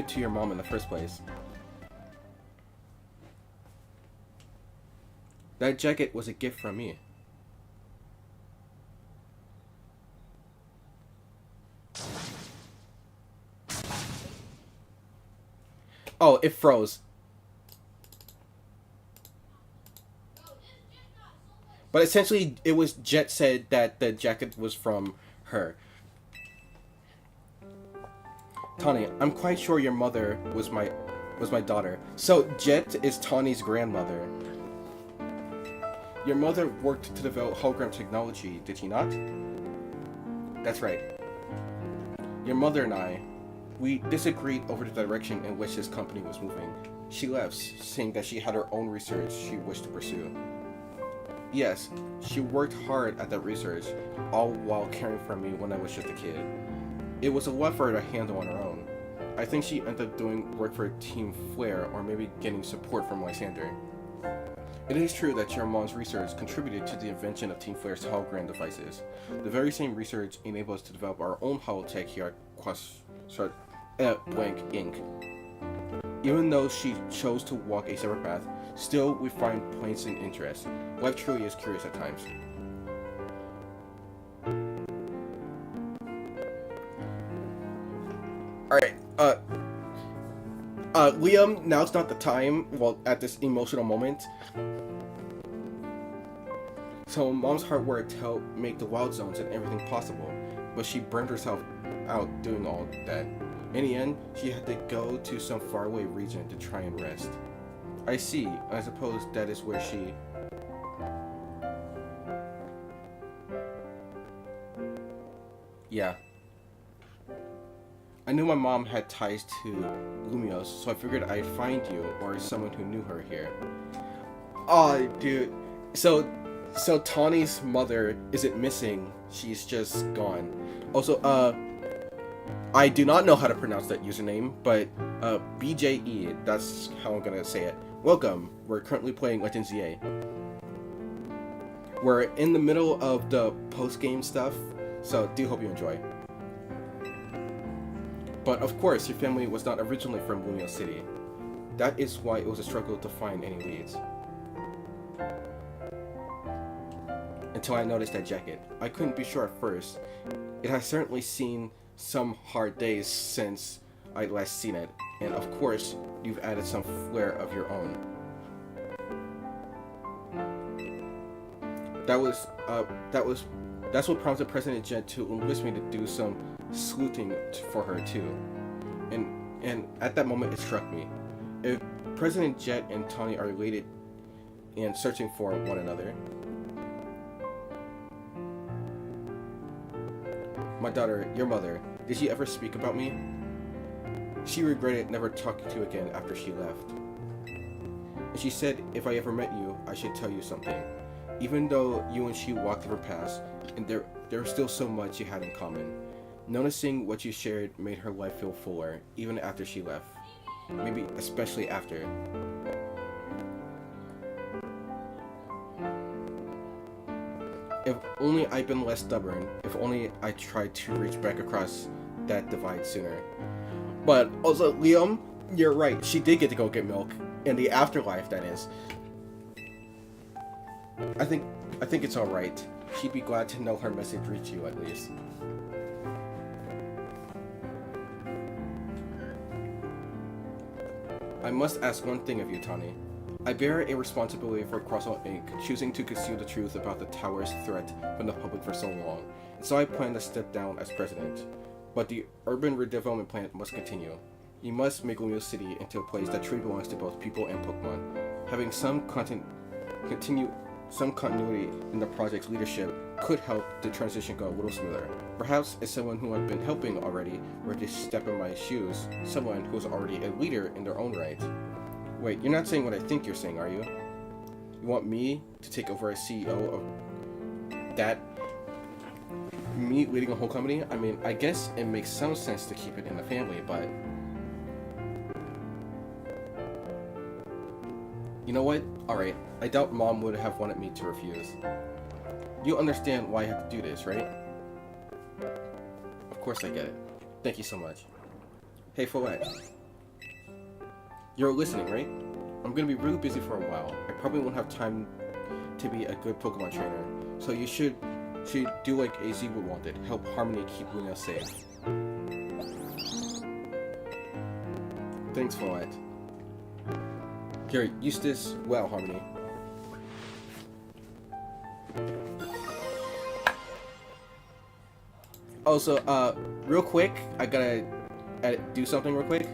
to your mom in the first place. That jacket was a gift from me. Oh, it froze. But essentially, it was Jet said that the jacket was from her. Tawny, I'm quite sure your mother was my daughter. So Jet is Tawny's grandmother. Your mother worked to develop hologram technology, did she not? That's right. Your mother and I, we disagreed over the direction in which this company was moving. She left, saying that she had her own research she wished to pursue. Yes, she worked hard at that research, all while caring for me when I was just a kid. It was a lot for her to handle on her own. I think she ended up doing work for Team Flare, or maybe getting support from Lysander. It is true that your mom's research contributed to the invention of Team Flare's hologram devices. The very same research enabled us to develop our own holotech here at Blank Inc. Even though she chose to walk a separate path, still we find points in interest. Life truly is curious at times. Alright, Liam, now's not the time, well, at this emotional moment. So mom's hard work to help make the wild zones and everything possible, but she burned herself out doing all that. In the end, she had to go to some faraway region to try and rest. I see. I suppose that is where she... Yeah. I knew my mom had ties to Lumios, so I figured I'd find you, or someone who knew her here. Aw, dude. So Tawny's mother isn't missing, she's just gone. Also, I do not know how to pronounce that username, but, BJE, that's how I'm gonna say it. Welcome, we're currently playing Legends ZA. We're in the middle of the post-game stuff, so do hope you enjoy. But of course, your family was not originally from Lumio City. That is why it was a struggle to find any leads. Until I noticed that jacket. I couldn't be sure at first. It has certainly seen some hard days since I last seen it, and of course, you've added some flair of your own. That's what prompted President Jet to enlist me to do some sleuthing for her too. And at that moment it struck me. If President Jet and Tawny are related and searching for one another, my daughter, your mother, did she ever speak about me? She regretted never talking to you again after she left. And she said if I ever met you, I should tell you something. Even though you and she walked different paths, and there was still so much you had in common. Noticing what you shared made her life feel fuller, even after she left. Maybe especially after. If only I'd been less stubborn, if only I tried to reach back across that divide sooner. But also, Liam, you're right, she did get to go get milk. In the afterlife, that is. I think it's alright. She'd be glad to know her message reached you, at least. I must ask one thing of you, Tawny. I bear a responsibility for Crosshair Inc., choosing to conceal the truth about the tower's threat from the public for so long, and so I plan to step down as president. But the urban redevelopment plan must continue. You must make Lumio City into a place that truly belongs to both people and Pokemon. Having some continuity in the project's leadership could help the transition go a little smoother. Perhaps as someone who I've been helping already were to step in my shoes, someone who is already a leader in their own right. Wait, you're not saying what I think you're saying, are you? You want me to take over as CEO of that? Me leading a whole company? I mean, I guess it makes some sense to keep it in the family, but... You know what? Alright, I doubt Mom would have wanted me to refuse. You understand why I have to do this, right? Of course I get it. Thank you so much. Hey, Follette. You're listening, right? I'm gonna be really busy for a while. I probably won't have time to be a good Pokemon trainer, so you should do like AZ would wanted. Help Harmony keep Luna safe. Thanks, Follette. Here, use this well, Harmony. Also, real quick, I gotta do something real quick.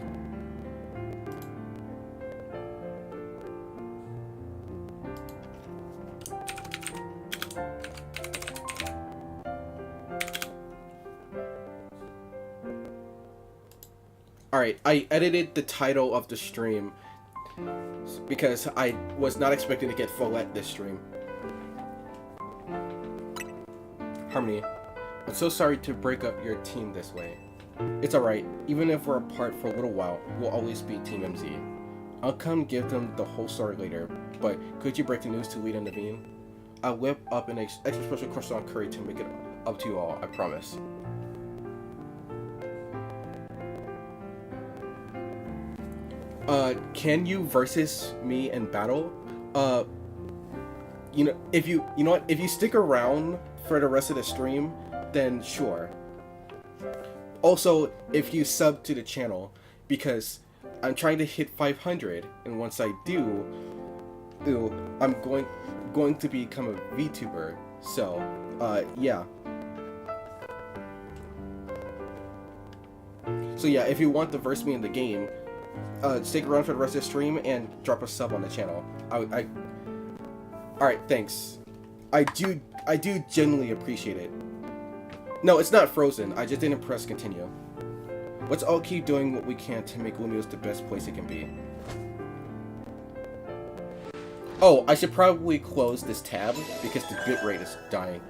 Alright, I edited the title of the stream because I was not expecting to get Follette this stream. Harmony, I'm so sorry to break up your team this way. It's alright, even if we're apart for a little while, we'll always be Team MZ. I'll come give them the whole story later, but could you break the news to Lita and Naveen? I'll whip up an extra special croissant curry to make it up to you all, I promise. Can you versus me in battle? You know, if you know what, if you stick around for the rest of the stream, then sure. Also, if you sub to the channel, because I'm trying to hit 500, and once I do, I'm going to become a VTuber. So, yeah. So yeah, if you want to verse me in the game, stick around for the rest of the stream and drop a sub on the channel. Alright, thanks. I do genuinely appreciate it. No, it's not frozen. I just didn't press continue. Let's all keep doing what we can to make Lumos the best place it can be. Oh, I should probably close this tab because the bitrate is dying.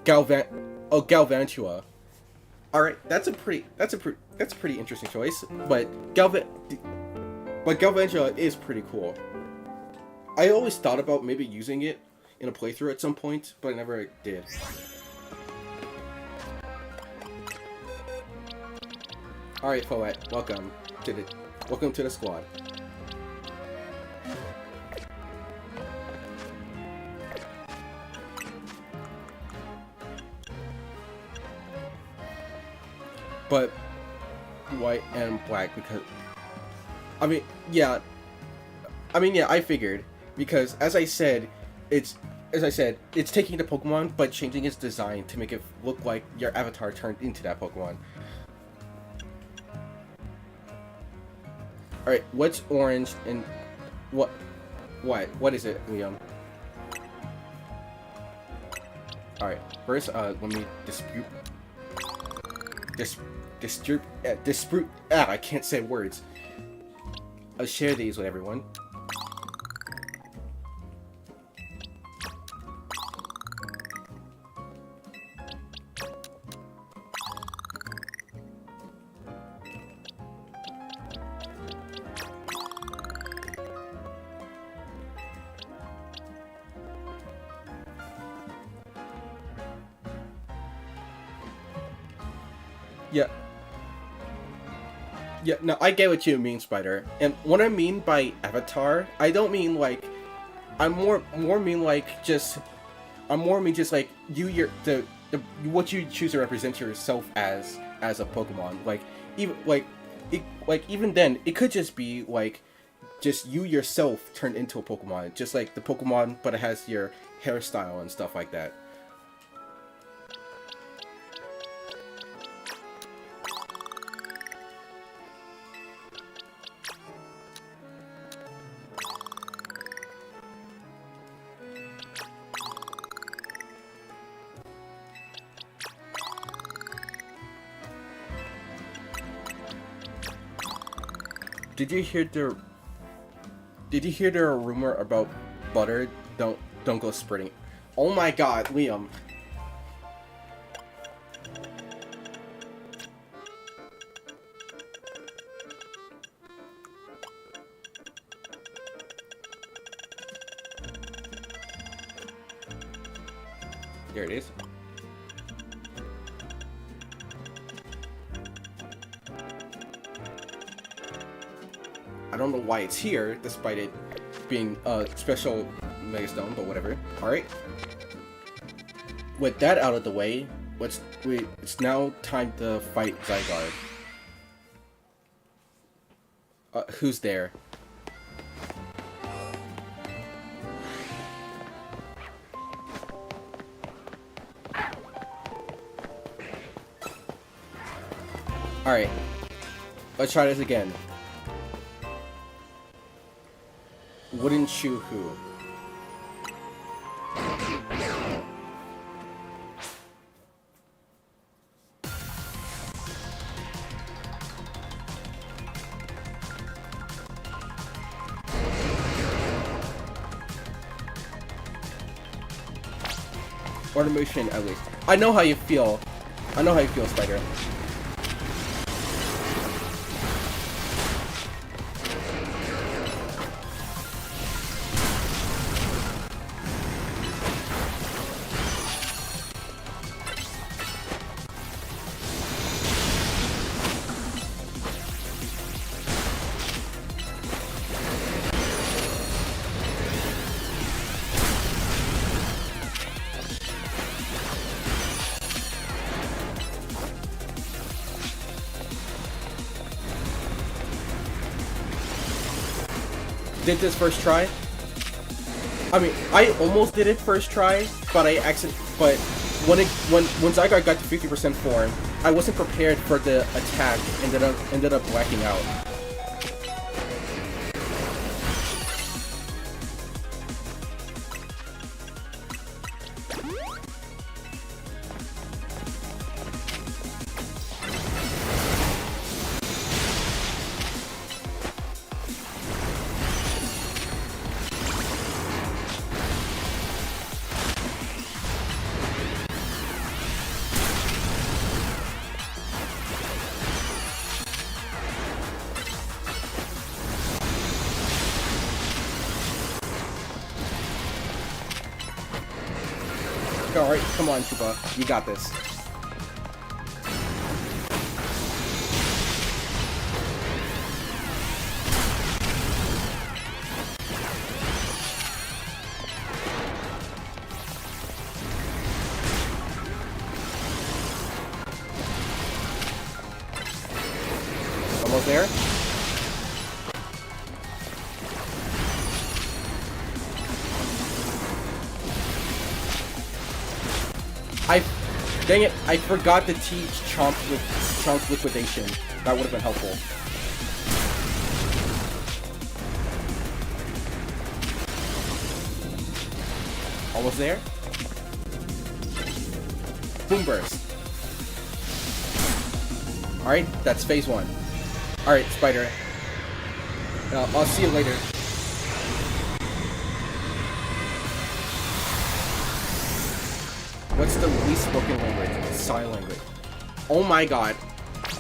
Galvantua. All right, that's a pretty interesting choice. But Galvantua is pretty cool. I always thought about maybe using it in a playthrough at some point, but I never did. All right, Follette, welcome to the squad. But white and black because yeah, I figured because as I said, it's taking the Pokemon but changing its design to make it look like your avatar turned into that Pokemon. All right, what's orange and what is it, Liam? All right, first let me I can't say words. I'll share these with everyone. Yeah, no, I get what you mean, Spider. And what I mean by avatar, I don't mean like, I'm more mean just like what you choose to represent yourself as a Pokemon. Like even like like even then, it could just be like just you yourself turned into a Pokemon, just like the Pokemon, but it has your hairstyle and stuff like that. Did you hear the rumor about butter? Don't go spreading. Oh my god, Liam. There it is. I don't know why it's here, despite it being a special Megastone, but whatever. Alright. With that out of the way, it's now time to fight Zygarde. Who's there? Alright. Let's try this again. Wooden Shoe Who? Automation at least. I know how you feel. I know how you feel, Spider. Did this first try. I mean, I almost did it first try, but I accidentally. But when Zygarde got to 50% form, I wasn't prepared for the attack. Ended up blacking out. Alright, come on, Chupa. You got this. Almost there. Dang it, I forgot to teach Chomp's liquidation. That would have been helpful. Almost there. Boom burst. Alright, that's phase 1. Alright, Spider. I'll see you later. What's the least spoken language? Sign language. Oh my god.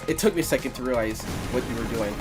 It took me a second to realize what you were doing.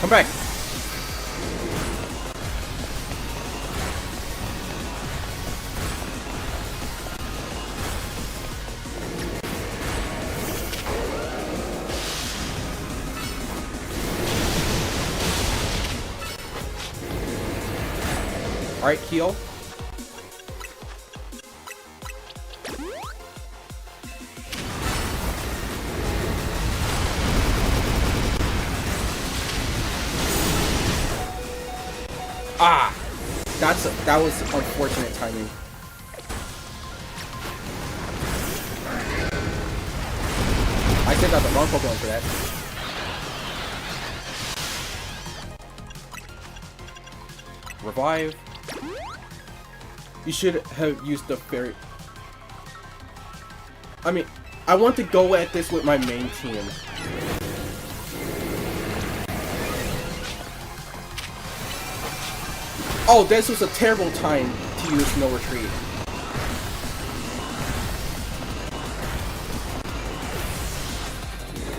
Come back. Alright, heal. Ah! That was unfortunate timing. I sent out the wrong Pokemon for that. Revive. You should have used the fairy. I mean, I want to go at this with my main team. Oh, this was a terrible time to use no retreat.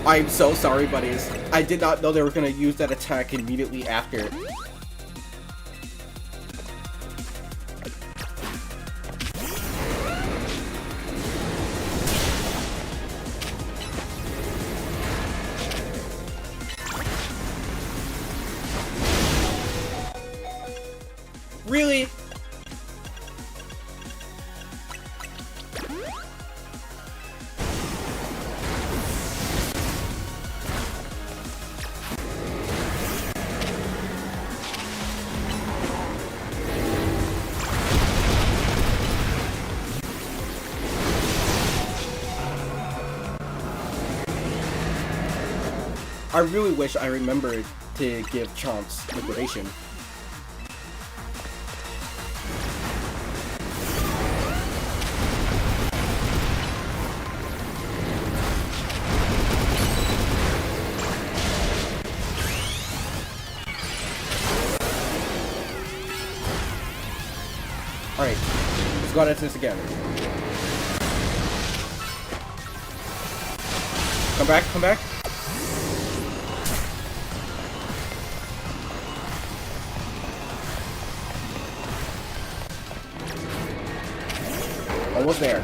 I'm so sorry, buddies. I did not know they were going to use that attack immediately after. Really? I really wish I remembered to give Chomps liquidation. Alright, let's go at this again. Come back, come back. Almost there.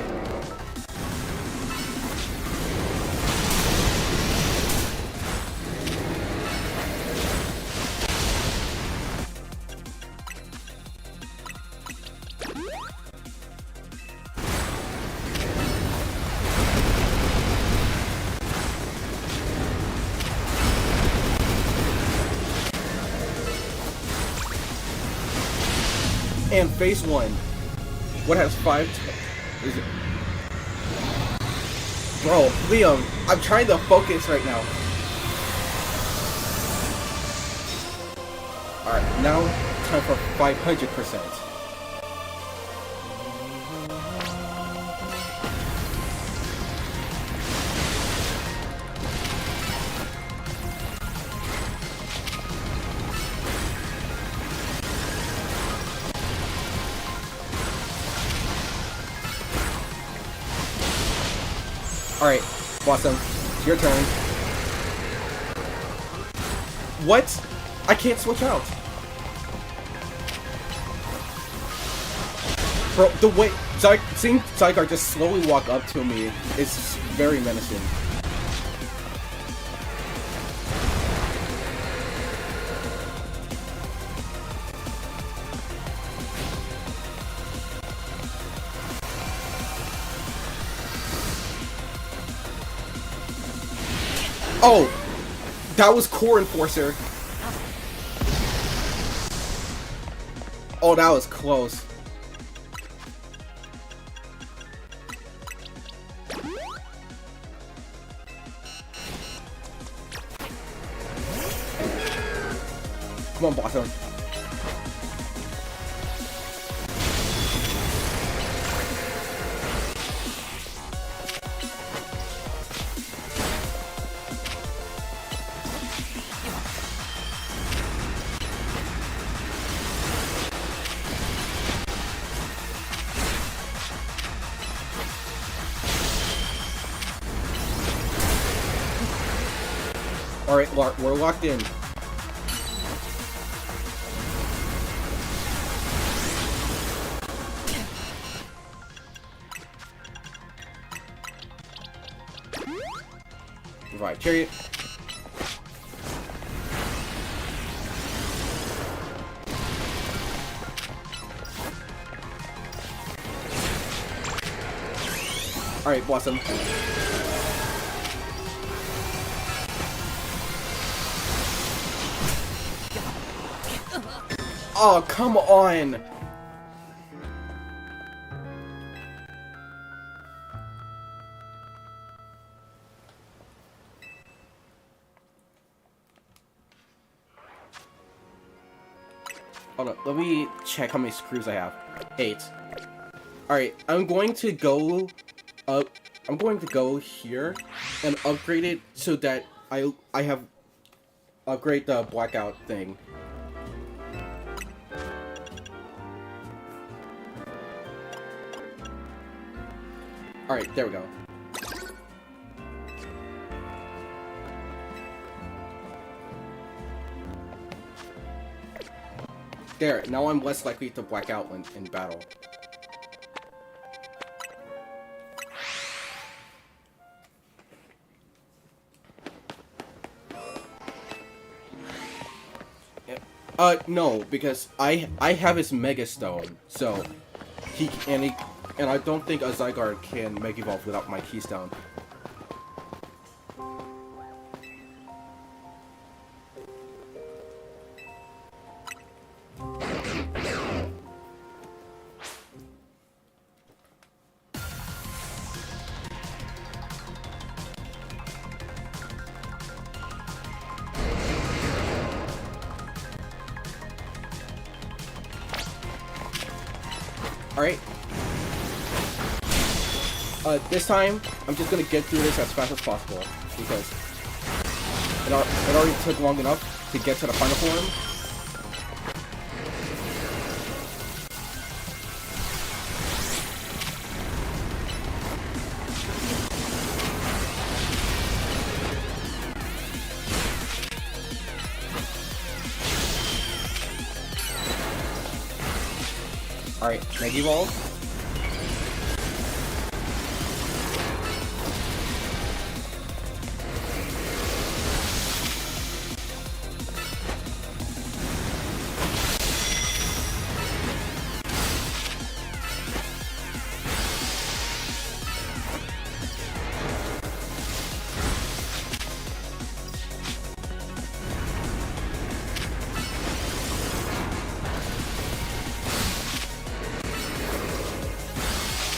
And phase 1. What has 5? Is it? Bro, Liam, I'm trying to focus right now. Alright, now time for 500%. Alright, Blossom, it's your turn. What? I can't switch out. Bro, the way seeing Zygarde just slowly walk up to me is very menacing. Oh, that was Core Enforcer. Oh, that was close. Come on, Blossom. Alright, we're locked in. Revive Chariot. Alright, Blossom. Oh, come on! Hold on, let me check how many screws I have. 8. Alright, I'm going to go up. I'm going to go here and upgrade it so that I have upgrade the blackout thing. Alright, there we go. There, now I'm less likely to black out when in battle. No, because I have his Mega Stone, so he and I don't think a Zygarde can Mega Evolve without my Keystone. Alright. This time, I'm just gonna get through this as fast as possible, because it already took long enough to get to the final form. Alright, Mega Evolve.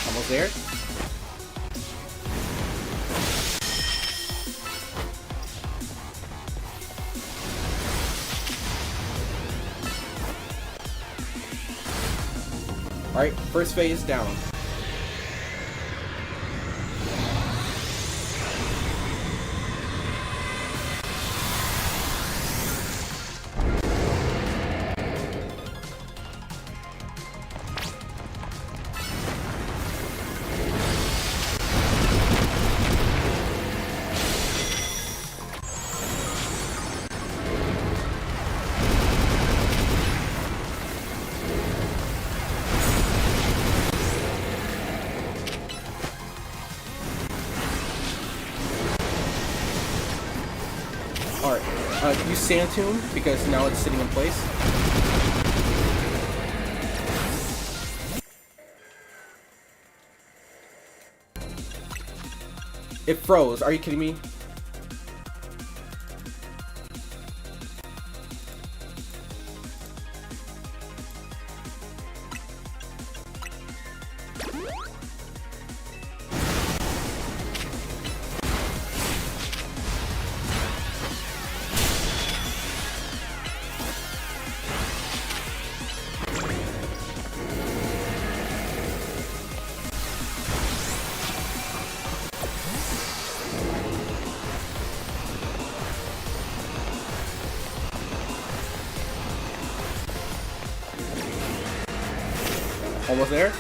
Almost there. Alright, first phase down. Alright, use Sand Tomb because now it's sitting in place. It froze, are you kidding me? Almost there.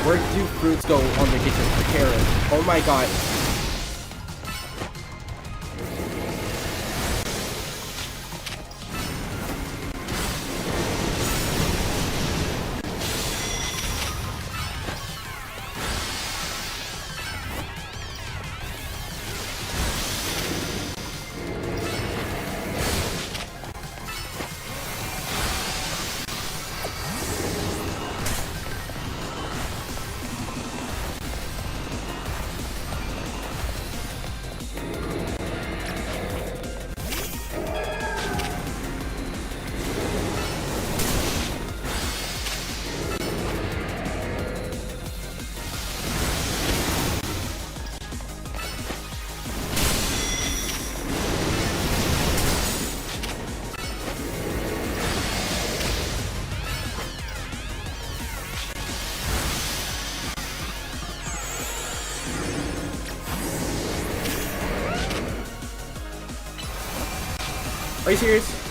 Where do fruits go on vacation? Carrot. Oh my god. Are you serious?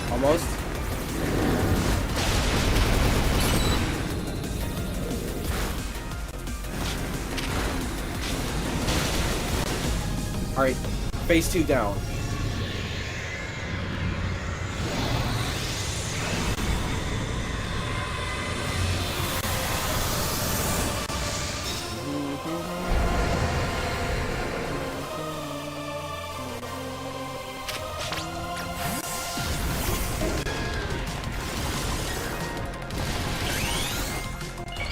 Almost. Alright, phase 2 down.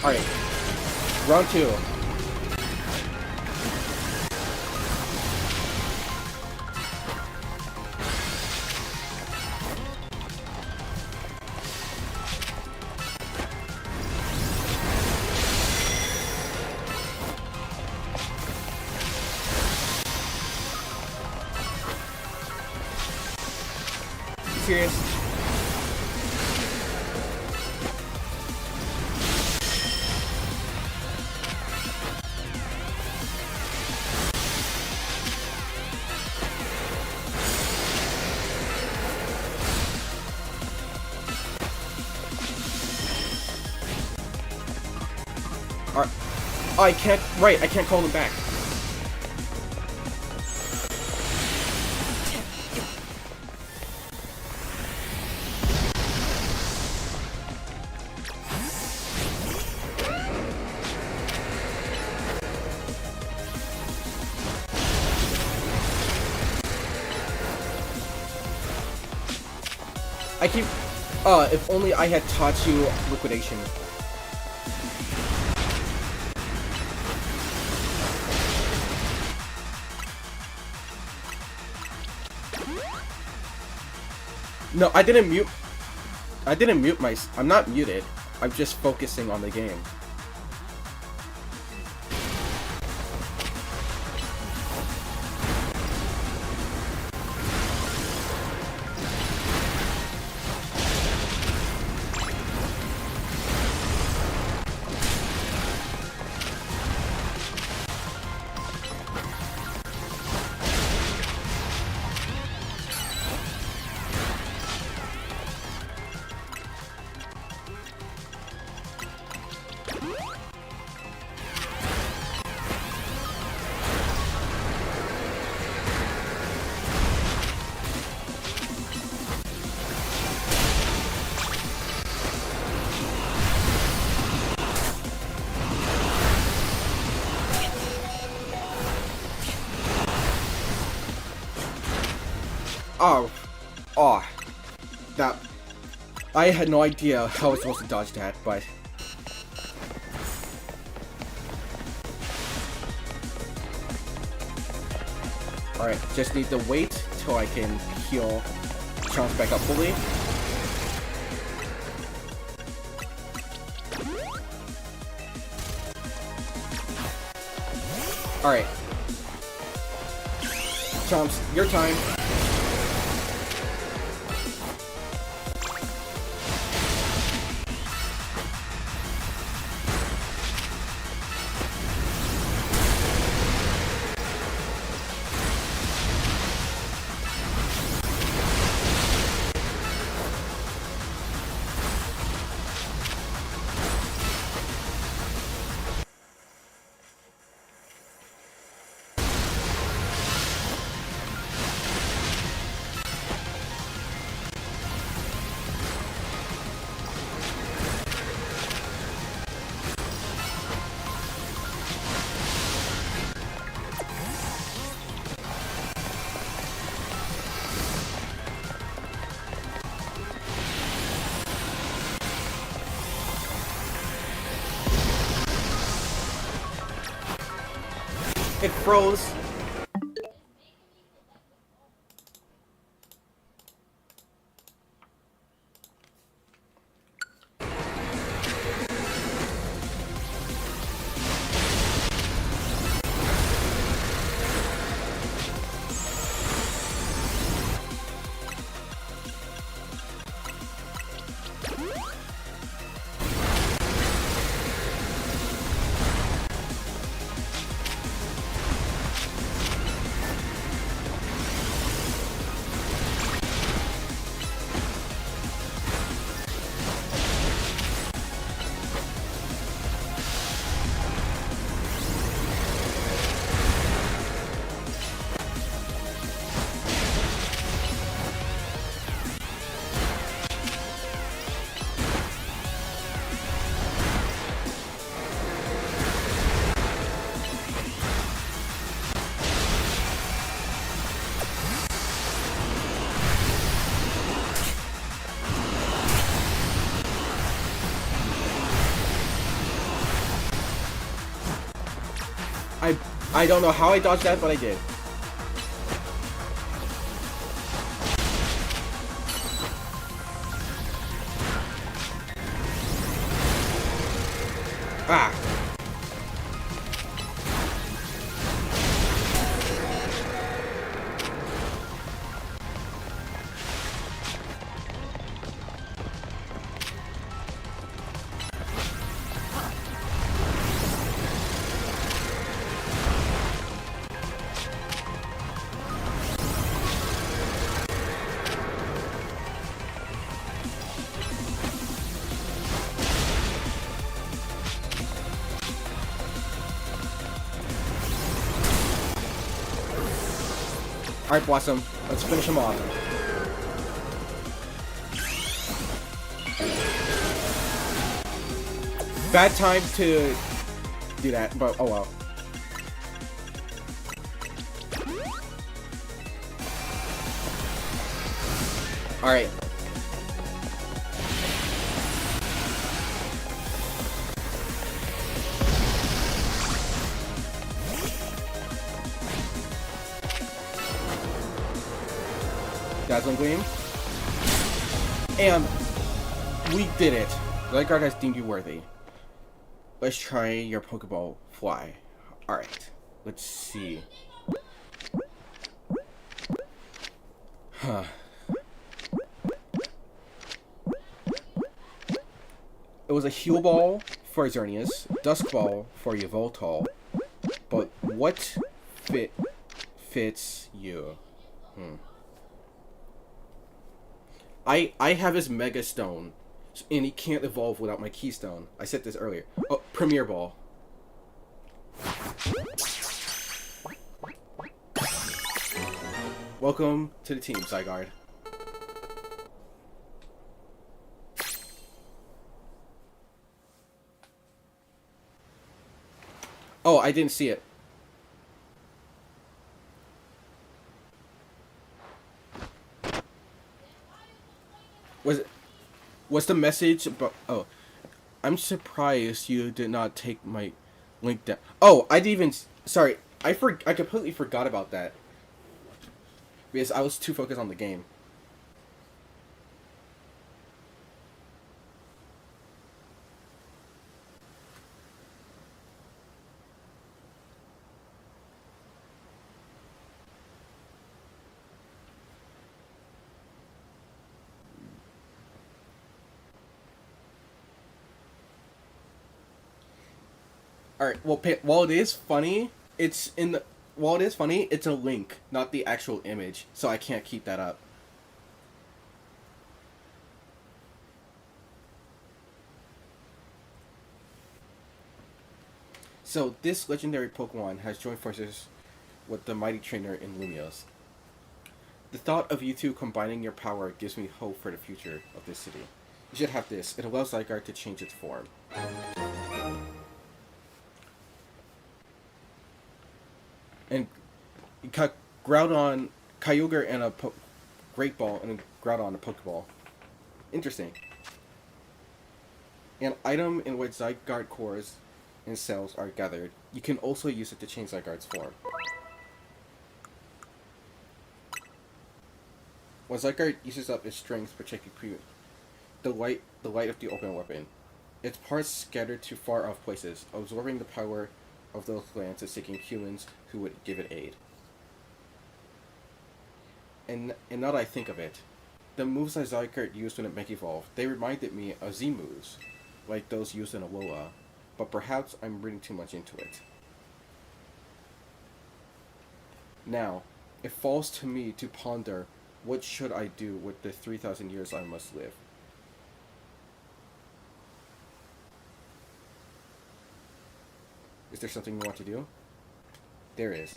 Alright, round 2. Serious? Alright. Oh, I can't. Right, I can't call them back. I keep. If only I had taught you liquidation. No, I didn't mute. I'm not muted. I'm just focusing on the game. Oh, that, I had no idea how I was supposed to dodge that, but alright, just need to wait till I can heal Chomps back up fully. Alright, Chomps, your time. froze. I don't know how I dodged that, but I did. Ah. Alright, Blossom. Let's finish him off. Bad time to do that, but oh well. Alright. Dazzling Gleam. And we did it. The Light Guard has deemed you worthy. Let's try your Pokeball Fly. Alright. Let's see. Huh. It was a Heal Ball for Xerneas, Dusk Ball for Yveltal, but what fits you? I have his Mega Stone, and he can't evolve without my Keystone. I said this earlier. Oh, Premier Ball. Welcome to the team, Zygarde. Oh, I didn't see it. Was the message about... Oh, I'm surprised you did not take my link down. Oh, I didn't even... Sorry, I completely forgot about that. Because I was too focused on the game. Alright, well, while it is funny, it's in the... While it is funny, it's a link, not the actual image, so I can't keep that up. So, this legendary Pokemon has joined forces with the mighty trainer in Lumios. The thought of you two combining your power gives me hope for the future of this city. You should have this. It allows Zygarde to change its form. And Groudon, Kyogre, and a Great Ball, and a Groudon, a Pokeball. Interesting. An item in which Zygarde cores and cells are gathered, you can also use it to change Zygarde's form. When Zygarde uses up its strength protecting the light of the open weapon, its parts scattered to far off places, absorbing the power of those lands and seeking humans who would give it aid. And now that I think of it, the moves that Zygarde used when it Mega Evolved, they reminded me of Z moves, like those used in Alola, but perhaps I'm reading too much into it. Now, it falls to me to ponder what should I do with the 3,000 years I must live. Is there something you want to do? There is.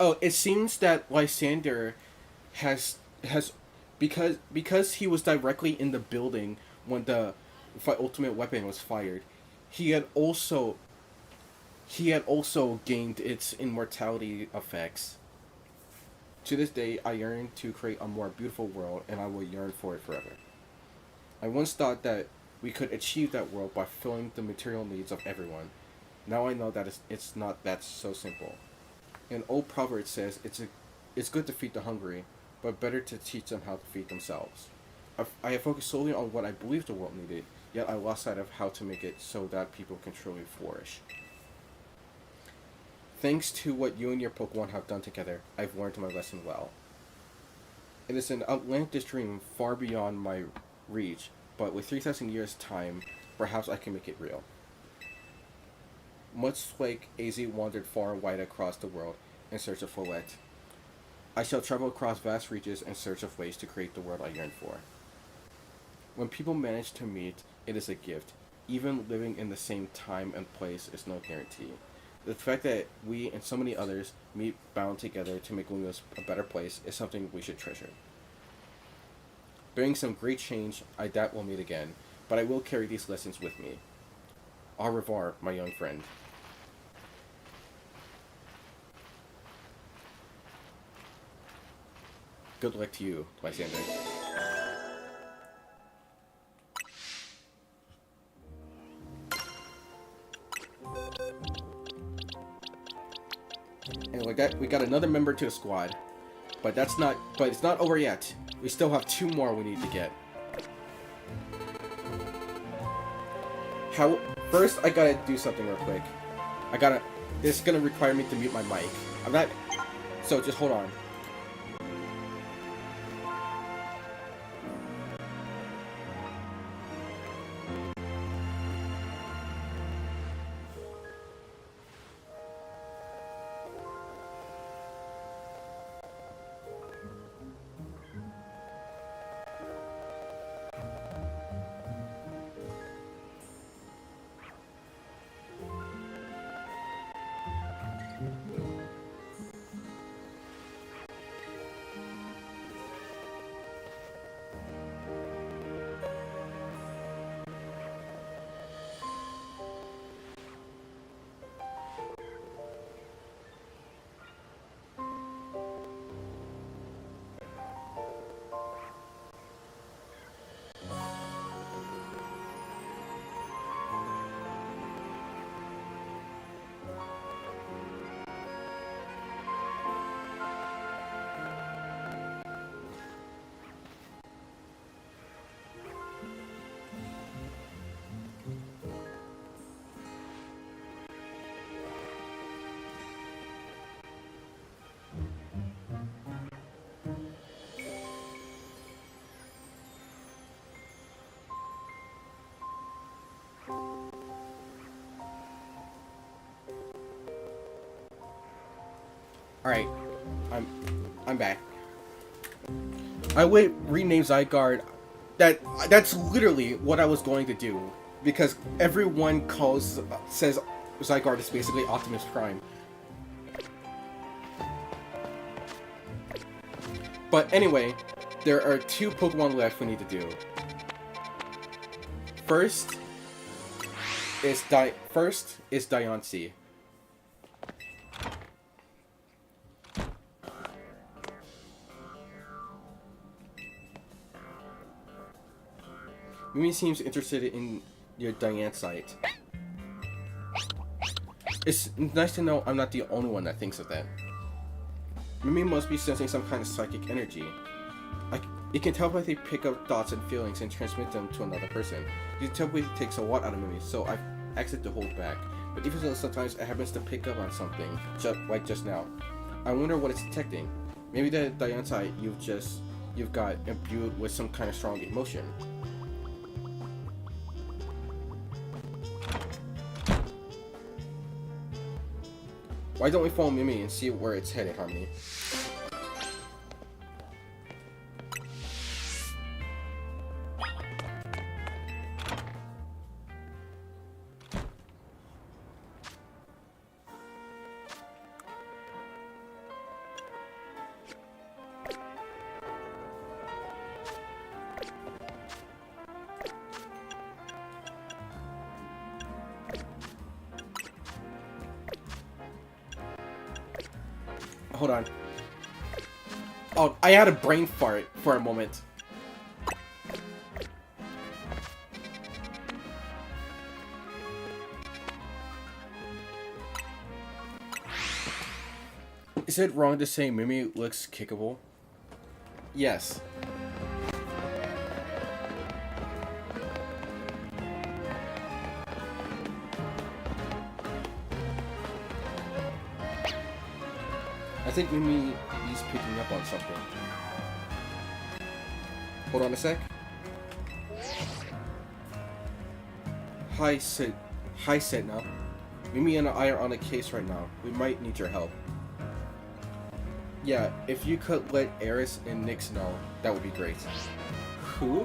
Oh, it seems that Lysander has because he was directly in the building when the ultimate weapon was fired. He had also gained its immortality effects. To this day, I yearn to create a more beautiful world, and I will yearn for it forever. I once thought that we could achieve that world by filling the material needs of everyone. Now I know that it's not that so simple. An old proverb says it's good to feed the hungry, but better to teach them how to feed themselves. I have focused solely on what I believed the world needed, yet I lost sight of how to make it so that people can truly flourish. Thanks to what you and your Pokemon have done together, I've learned my lesson well. It is an outlandish dream far beyond my reach, but with 3,000 years' time, perhaps I can make it real. Much like AZ wandered far and wide across the world in search of Follett, I shall travel across vast reaches in search of ways to create the world I yearn for. When people manage to meet, it is a gift. Even living in the same time and place is no guarantee. The fact that we and so many others meet bound together to make Lumos a better place is something we should treasure. Bearing some great change, I doubt we'll meet again, but I will carry these lessons with me. Au revoir, my young friend. Good luck to you, Lysander. And like that, we got another member to the squad, but it's not over yet. We still have 2 more we need to get. First, I gotta do something real quick. This is gonna require me to mute my mic. So just hold on. Alright, I'm back. I would rename Zygarde. That's literally what I was going to do, because everyone says Zygarde is basically Optimus Prime. But anyway, there are 2 Pokemon left we need to do. First is Diancie. Mimi seems interested in your Diancite. It's nice to know I'm not the only one that thinks of that. Mimi must be sensing some kind of psychic energy. It can telepathy pick up thoughts and feelings and transmit them to another person. The telepathy takes a lot out of Mimi, so I've acted to hold back. But even though sometimes it happens to pick up on something, like just now. I wonder what it's detecting. Maybe the Diantai you've got imbued with some kind of strong emotion. Why don't we follow Mimi and see where it's headed, Harmony? Hold on. Oh, I had a brain fart for a moment. Is it wrong to say Mimi looks kickable? Yes. I think Mimi is picking up on something. Hold on a sec. Hi, Sedna. Mimi and I are on a case right now. We might need your help. Yeah, if you could let Eris and Nyx know, that would be great. Who?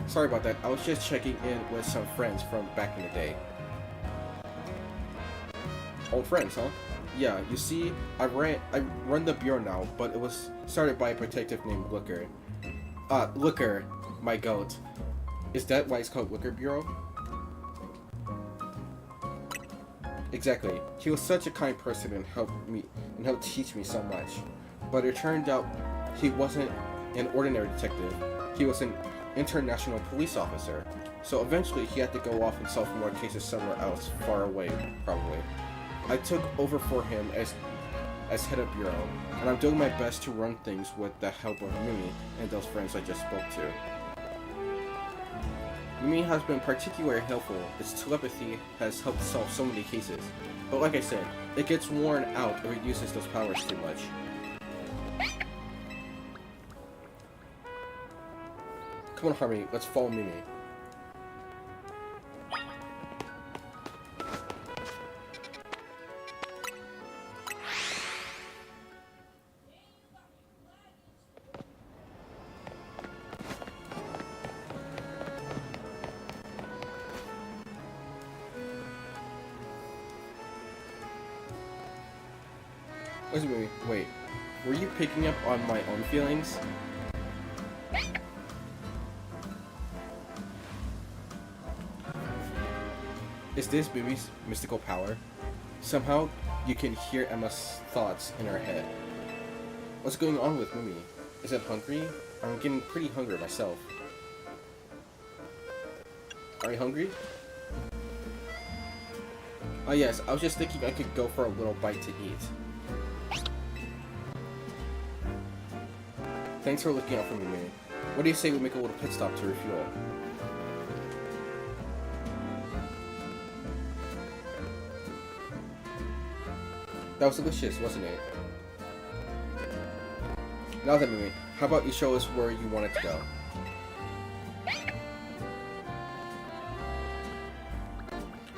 Sorry about that. I was just checking in with some friends from back in the day. Old friends, huh? Yeah, you see, I run the bureau now, but it was started by a detective named Looker. Looker, my goat. Is that why it's called Looker Bureau? Exactly. He was such a kind person and helped teach me so much. But it turned out he wasn't an ordinary detective. He was an international police officer. So eventually he had to go off and solve more cases somewhere else, far away, probably. I took over for him as head of bureau, and I'm doing my best to run things with the help of Mimi and those friends I just spoke to. Mimi has been particularly helpful. Its telepathy has helped solve so many cases. But like I said, it gets worn out if it uses those powers too much. Come on, Harmony, let's follow Mimi. Listen, wait. Were you picking up on my own feelings? Is this Mimi's mystical power? Somehow, you can hear Emma's thoughts in her head. What's going on with Mimi? Is it hungry? I'm getting pretty hungry myself. Are you hungry? Oh yes, I was just thinking I could go for a little bite to eat. Thanks for looking out for me, Mimi. What do you say we make a little pit stop to refuel? That was delicious, wasn't it? Now then, Mimi, how about you show us where you want it to go?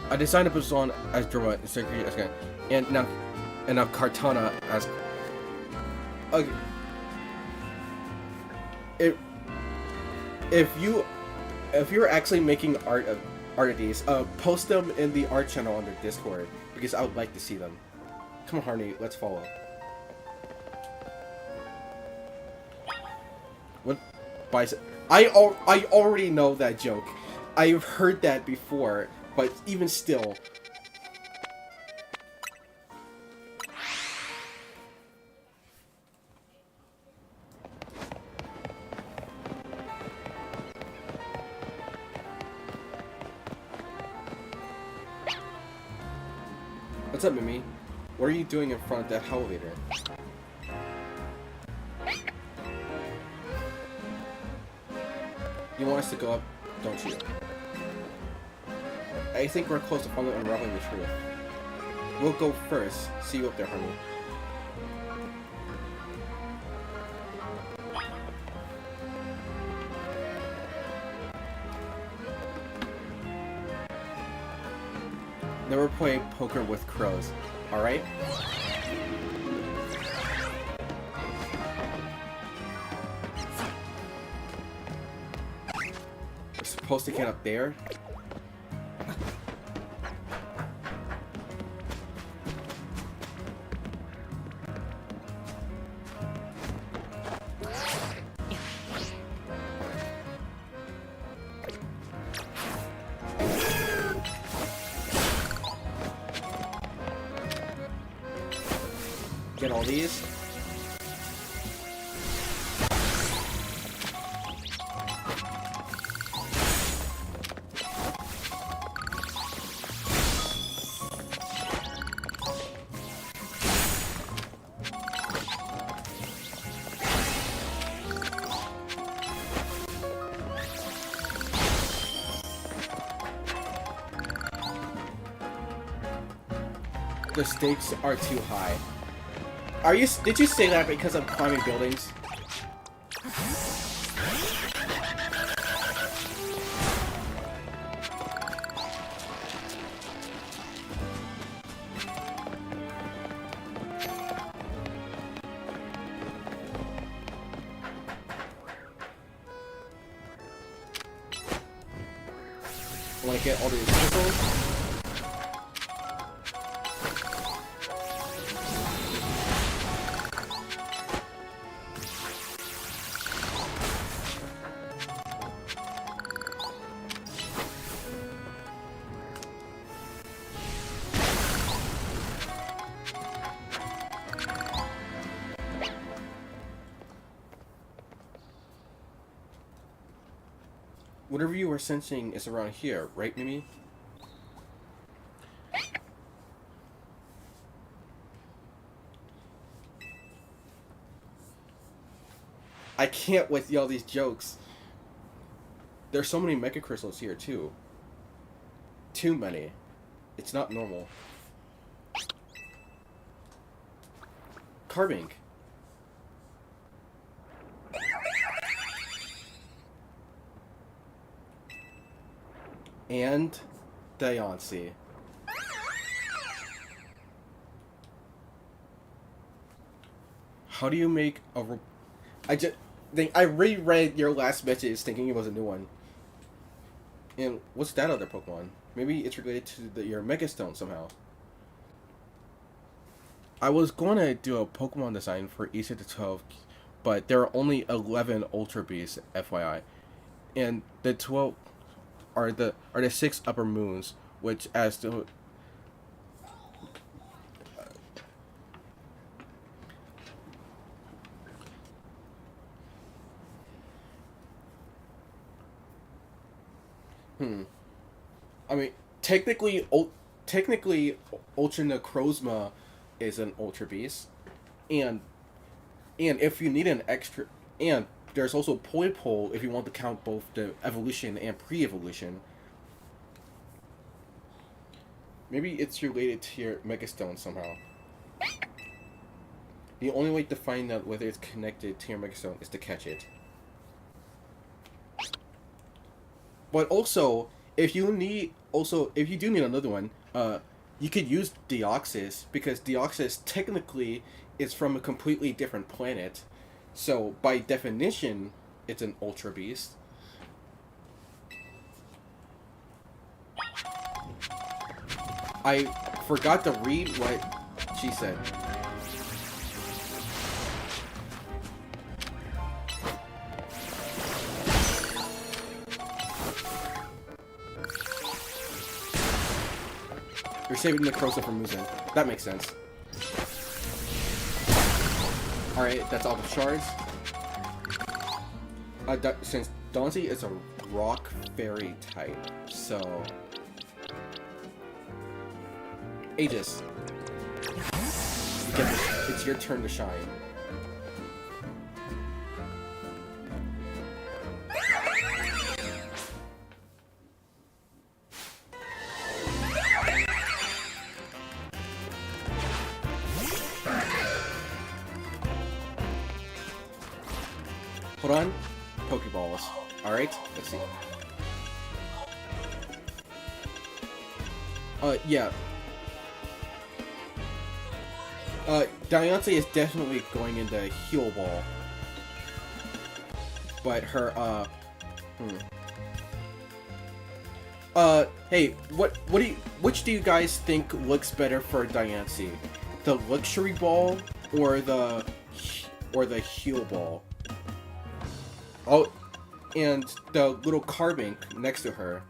I designed a Bazan as Drama and Secretary as and now Kartana as. Okay. If you're actually making art of these, post them in the art channel on their Discord because I would like to see them. Come on, Harney, let's follow. What? I already know that joke. I've heard that before, but even still. What's up, Mimi? What are you doing in front of that elevator? You want us to go up, don't you? I think we're close to finally unraveling the truth. We'll go first. See you up there, honey. Never play poker with crows, alright? We're supposed to get up there? Get all these. The stakes are too high. Did you say that because I'm climbing buildings? I want to get all these crystals. Whatever you are sensing is around here, right, Mimi? I can't with all these jokes. There's so many mega crystals here, too. Too many. It's not normal. Carving. And Diancie. How do you make a... I reread your last message thinking it was a new one. And what's that other Pokemon? Maybe it's related to your Mega Stone somehow. I was going to do a Pokemon design for each of the 12, but there are only 11 Ultra Beasts, FYI. And the 12... are the 6 upper moons, which as the I mean, technically Ultra Necrozma is an Ultra Beast, and if you need an extra, and there's also Poipole if you want to count both the evolution and pre-evolution. Maybe it's related to your Megastone somehow. The only way to find out whether it's connected to your Megastone is to catch it. But also, if you do need another one, you could use Deoxys, because Deoxys technically is from a completely different planet. So, by definition, it's an Ultra Beast. I forgot to read what she said. You're saving the Necrosa for Muzin. That makes sense. Alright, that's all the shards. Since Diancie is a rock fairy type, so... Aegis. You get this. It's your turn to shine. Hold on. Pokeballs. Alright, let's see. Yeah. Diancie is definitely going into Heal Ball. But her, hey, which do you guys think looks better for Diancie? The Luxury Ball or the Heal Ball? Oh, and the little carving next to her.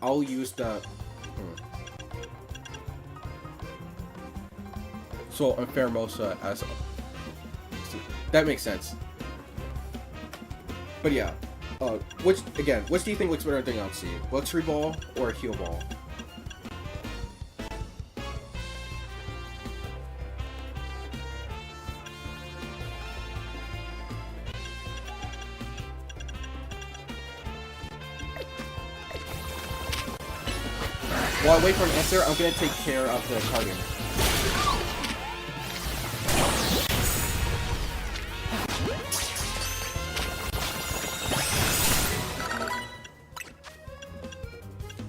I'll use the... So, Unfairmosa as... That makes sense. But yeah. Which do you think looks better than Diancie? Luxury Ball or Heal Ball? While I wait for an answer, I'm gonna take care of the carving.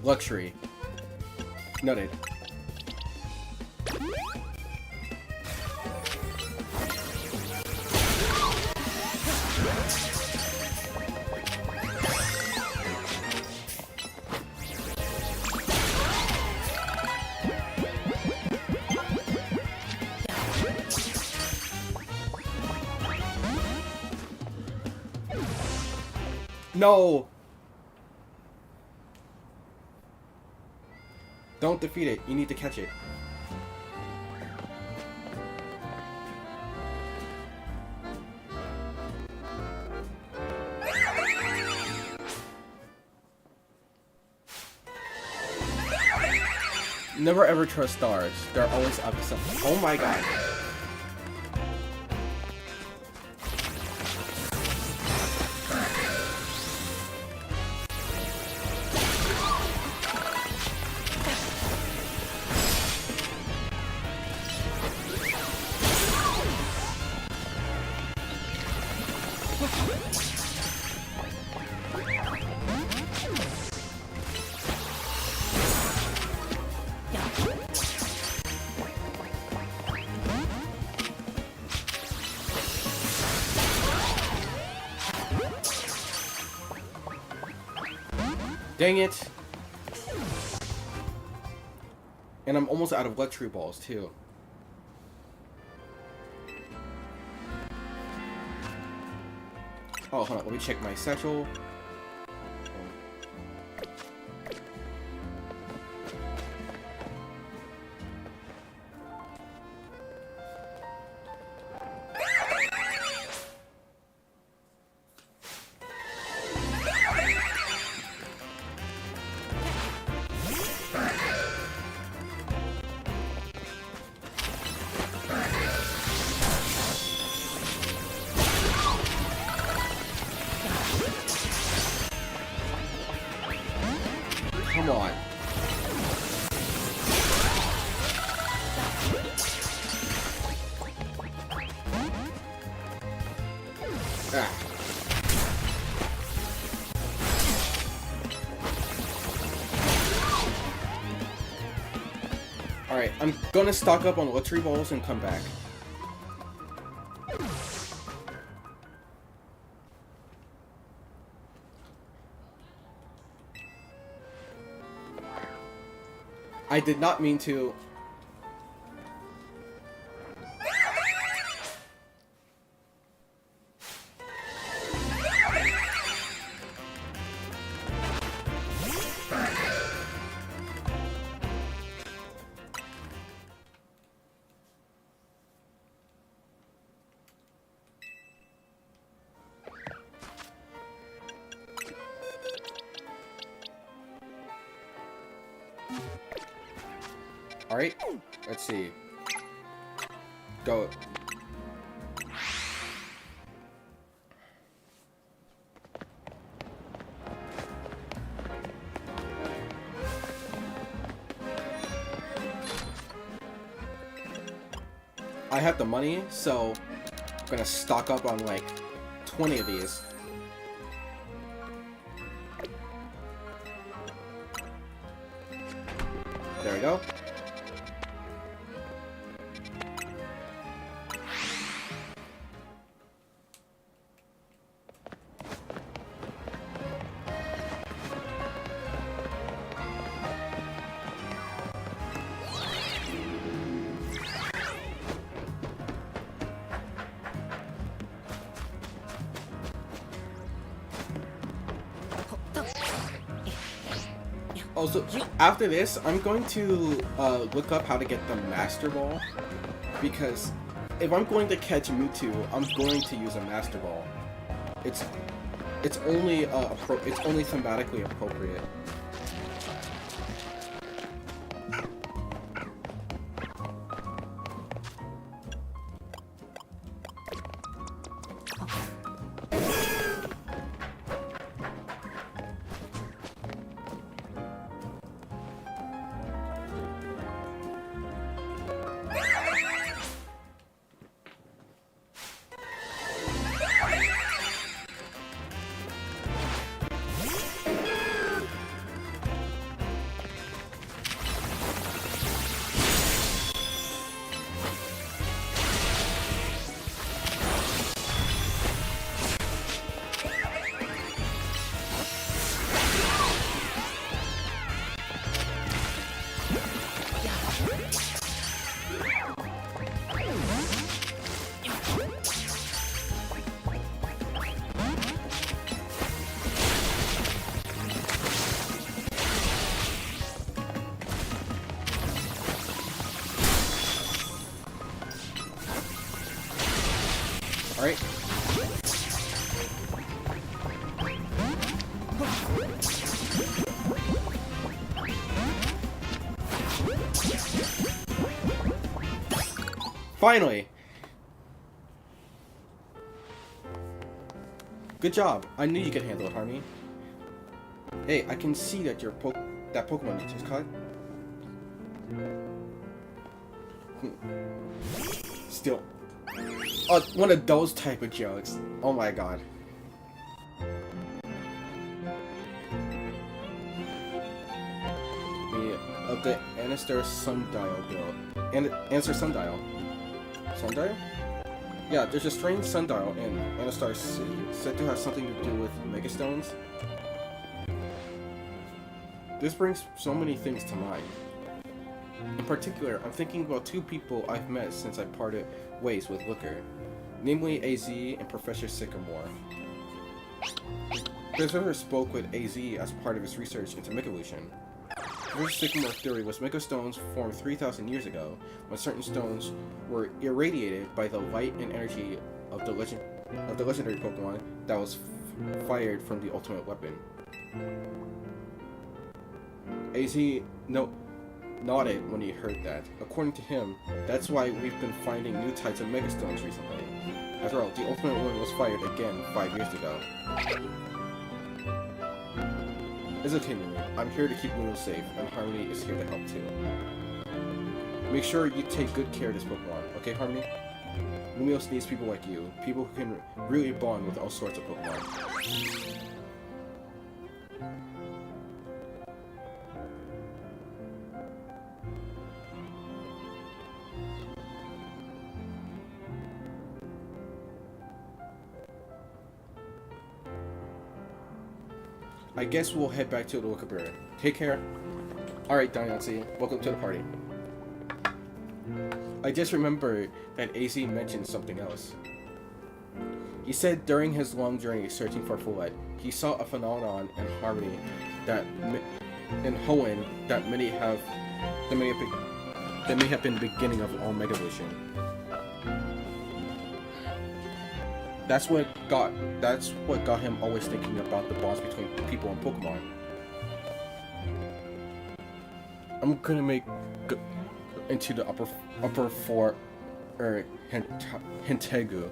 Luxury. Noted. No! Don't defeat it. You need to catch it. Never ever trust stars. They're always up to something. Oh my god. Dang it! And I'm almost out of luxury balls, too. Oh, hold on. Let me check my satchel. Come on. Ah. Alright, I'm gonna stock up on luxury balls and come back. I did not mean to. Alright, let's see. Go. I have the money, so I'm gonna stock up on like 20 of these. There we go. Also, after this, I'm going to look up how to get the Master Ball, because if I'm going to catch Mewtwo, I'm going to use a Master Ball. It's only thematically appropriate. Alright. Finally! Good job. I knew you could handle it, Harmony. Hey, I can see that your that Pokemon you just caught. Still. Oh, one of those type of jokes. Oh my god. Of the Anistar Sundial build. And answer Sundial. Sundial? Yeah, there's a strange sundial in Anistar City, said to have something to do with Megastones. This brings so many things to mind. In particular, I'm thinking about two people I've met since I parted ways with Looker, namely AZ and Professor Sycamore. Professor spoke with AZ as part of his research into Megalution. Professor Sycamore's theory was Megastones formed 3,000 years ago, when certain stones were irradiated by the light and energy of the legendary Pokemon that was fired from the ultimate weapon. AZ nodded when he heard that. According to him, that's why we've been finding new types of Megastones recently. After all, the ultimate one was fired again 5 years ago. It's okay, Mimi. I'm here to keep Lulu safe, and Harmony is here to help too. Make sure you take good care of this Pokemon, okay, Harmony? Lumios needs people like you, people who can really bond with all sorts of Pokemon. I guess we'll head back to the Wookiee. Take care. Alright, Diancie, welcome to the party. I just remembered that AZ mentioned something else. He said during his long journey searching for Follett, he saw a phenomenon in Harmony in Hoenn that may have been the beginning of all Megalution. That's what got him always thinking about the bonds between people and Pokemon. I'm gonna make into the upper four, or Hintegu.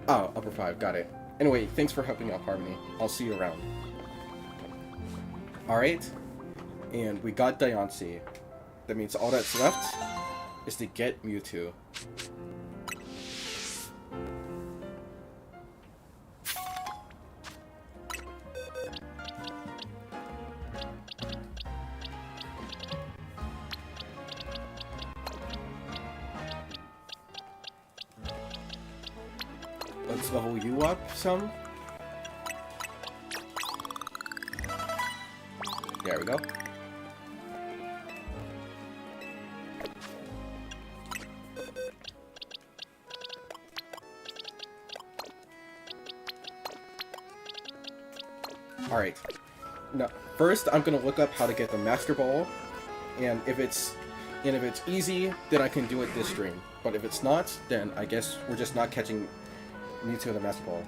Oh, upper 5, got it. Anyway, thanks for helping out, Harmony. I'll see you around. Alright, and we got Diancie. That means all that's left is to get Mewtwo. Let's level you up some. There we go. Alright. Now, first I'm gonna look up how to get the Master Ball, and if it's easy, then I can do it this stream. But if it's not, then I guess we're just not catching Mewtwo in the Master Ball.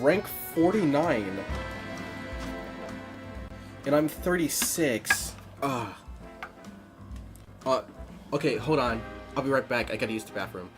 Rank 49. And I'm 36. Okay, hold on. I'll be right back. I gotta use the bathroom.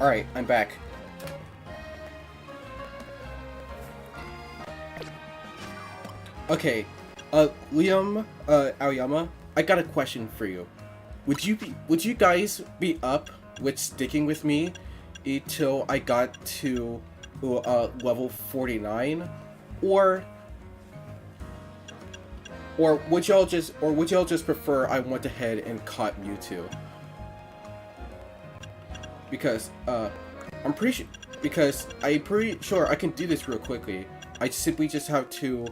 Alright, I'm back. Okay, Liam, Aoyama, I got a question for you. Would you guys be up with sticking with me until I got to level 49, or would y'all just prefer I went ahead and caught Mewtwo? Because I'm pretty sure I can do this real quickly. I simply just have to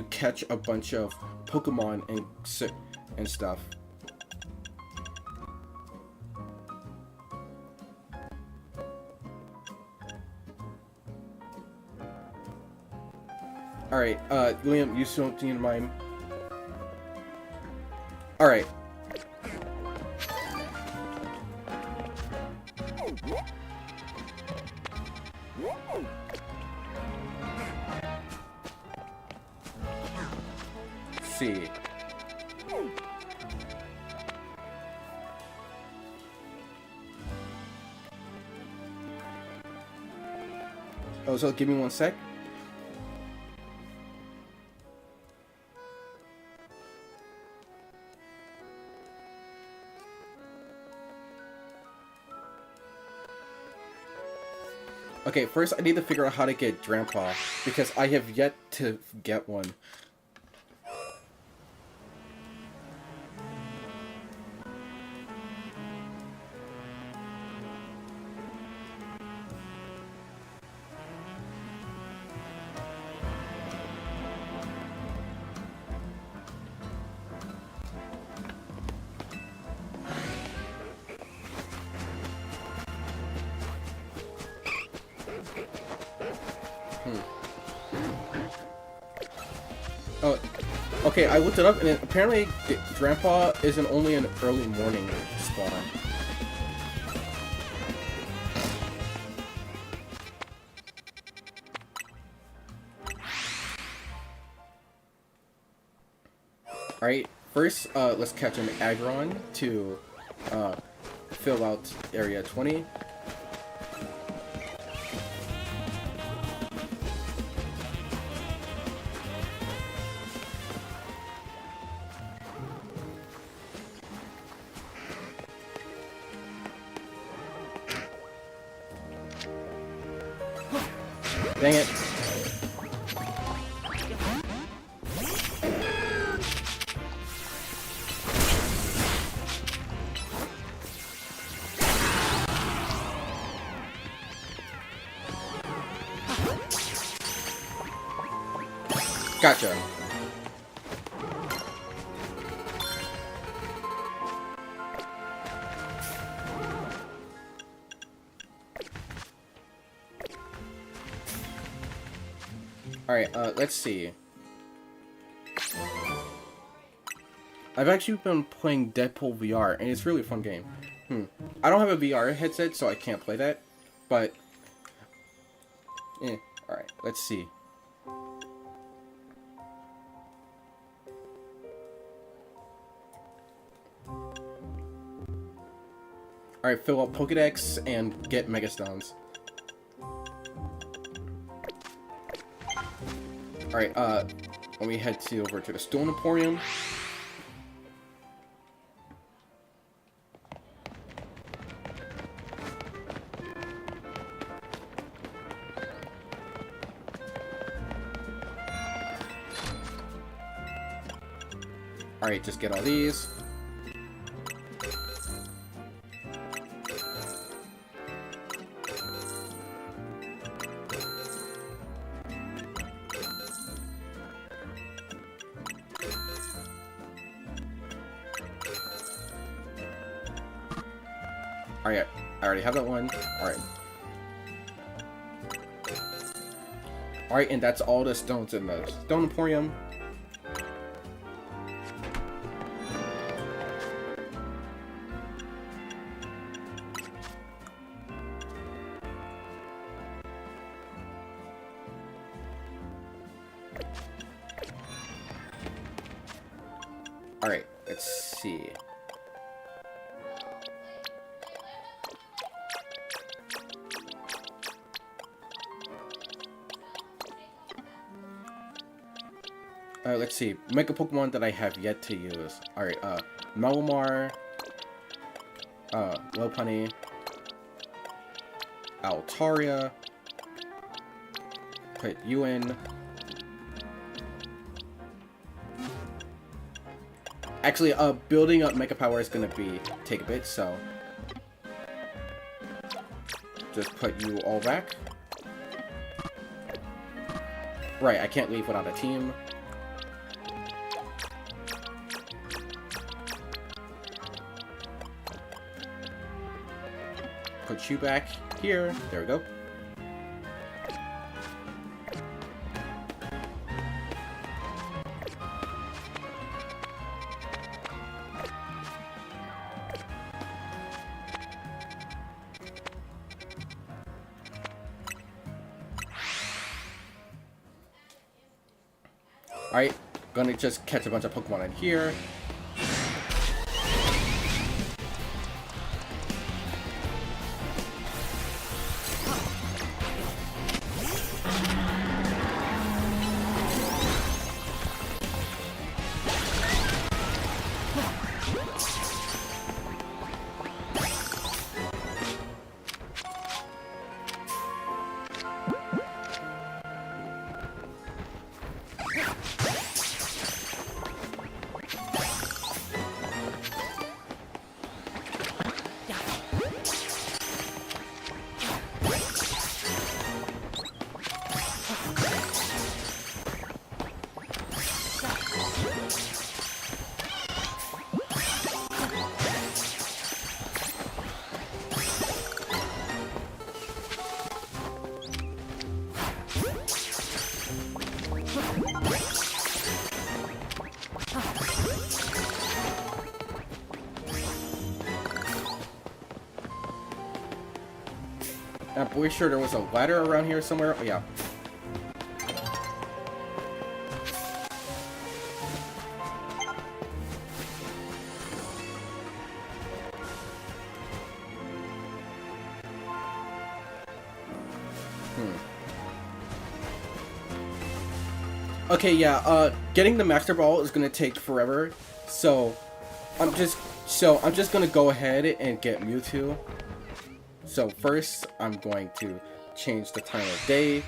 catch a bunch of Pokemon and stuff. Alright, Liam, you still don't need to mind. Alright. See. Oh, so give me one sec. Okay, first I need to figure out how to get Grandpa, because I have yet to get one. Oh, okay, I looked it up, and apparently Grandpa isn't only an early morning spawn. Alright, first, let's catch an Aggron to fill out Area 20. Dang it. Gotcha. Alright, let's see. I've actually been playing Deadpool VR, and it's really a fun game. I don't have a VR headset, so I can't play that, but... alright, let's see. Alright, fill up Pokédex and get Mega Stones. Alright, let me head over to the Stone Emporium. Alright, just get all these. Alright, I already have that one. Alright. Alright, and that's all the stones in the Stone Emporium. Alright, let's see. Let's see. Mega Pokemon that I have yet to use. Alright, Malamar, Lopunny, Altaria, put you in. Actually, building up Mega Power is gonna take a bit, so just put you all back. Right, I can't leave without a team. Put you back here. There we go. Alright, gonna just catch a bunch of Pokemon in here. I'm pretty sure there was a ladder around here somewhere. Oh, yeah. Okay, yeah, getting the Master Ball is gonna take forever, so I'm just gonna go ahead and get Mewtwo. So first, I'm going to change the time of day.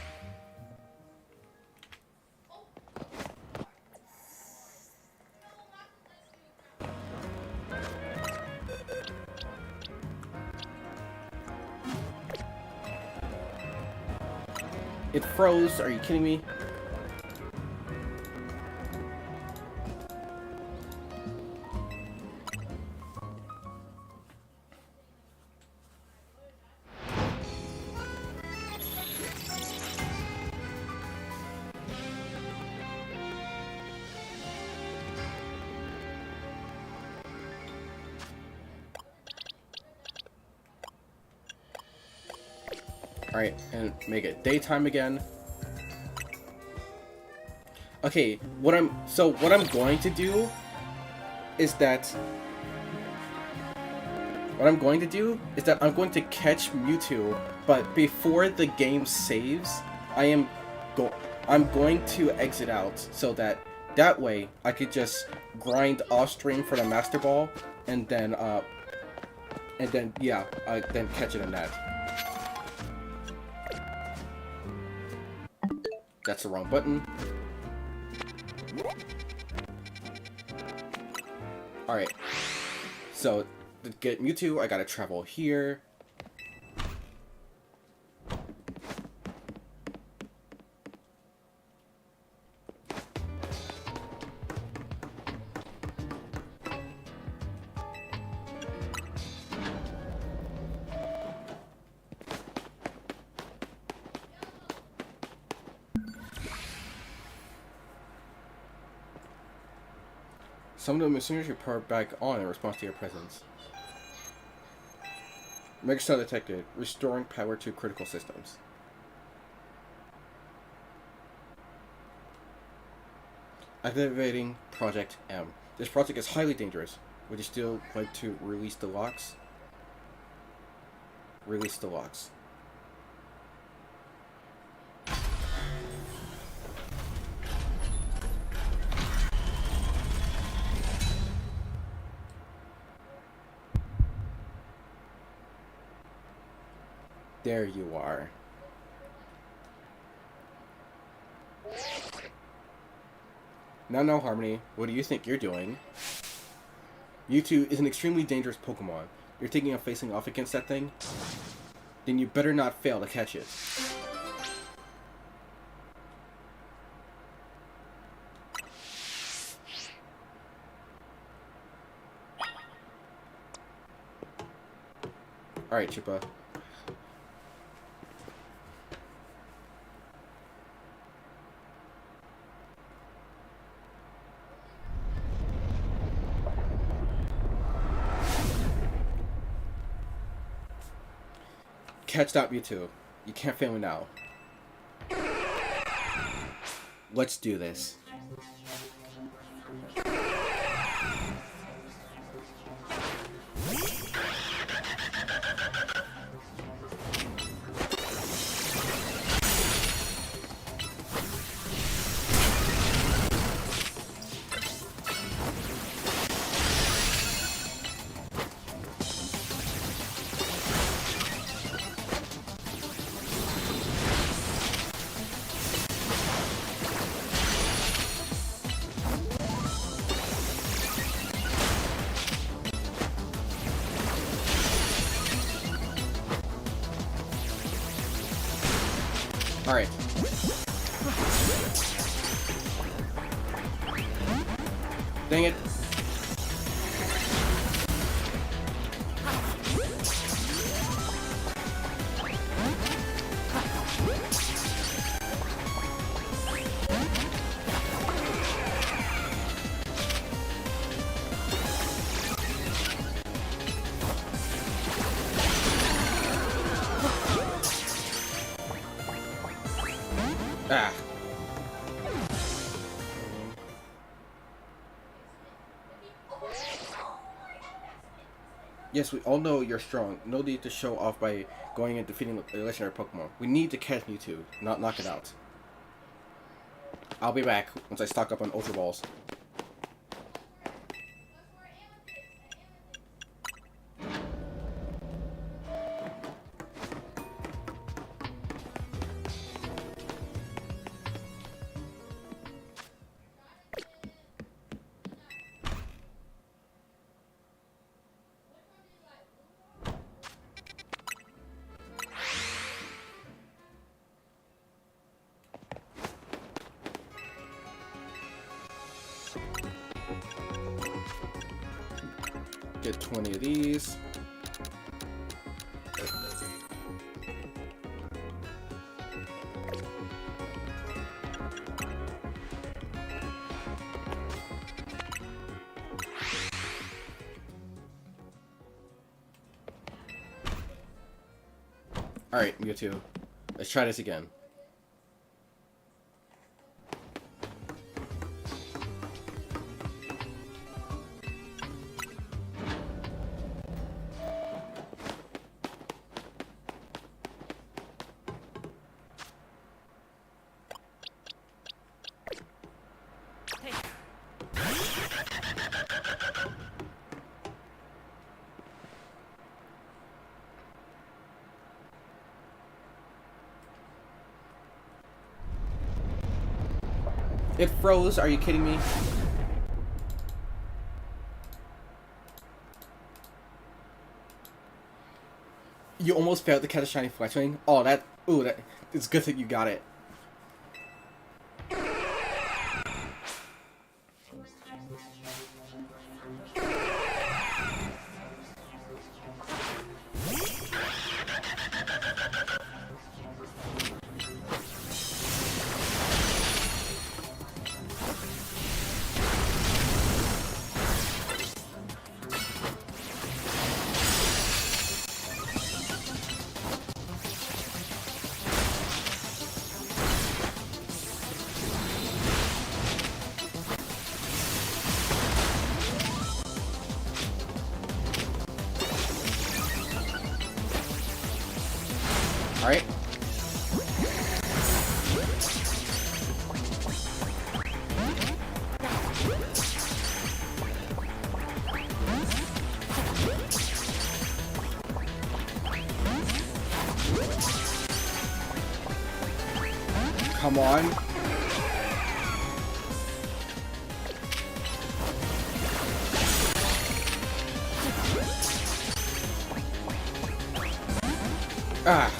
It froze, are you kidding me? Alright, and make it daytime again. Okay, what I'm going to do is that I'm going to catch Mewtwo, but before the game saves, I'm going to exit out so that way I could just grind off stream for the Master Ball and then yeah, then catch it in that. That's the wrong button. Alright. So, to get Mewtwo, I gotta travel here. Some of the machinery should power back on in response to your presence. Megastone detected. Restoring power to critical systems. Activating Project M. This project is highly dangerous. Would you still like to release the locks? Release the locks. There you are. Now, Harmony, what do you think you're doing? Mewtwo is an extremely dangerous Pokemon. You're thinking of facing off against that thing? Then you better not fail to catch it. Alright, Chupa. Catch that Mewtwo. You can't fail me now. Let's do this. Alright. Dang it. Ah. Yes, we all know you're strong. No need to show off by going and defeating the legendary Pokemon. We need to catch Mewtwo, not knock it out. I'll be back once I stock up on Ultra Balls. Get 20 of these. Alright, Mewtwo. Let's try this again. It froze, are you kidding me? You almost failed to catch a shiny Fletchling? Oh, it's good that you got it. Alright. Come on. Ah.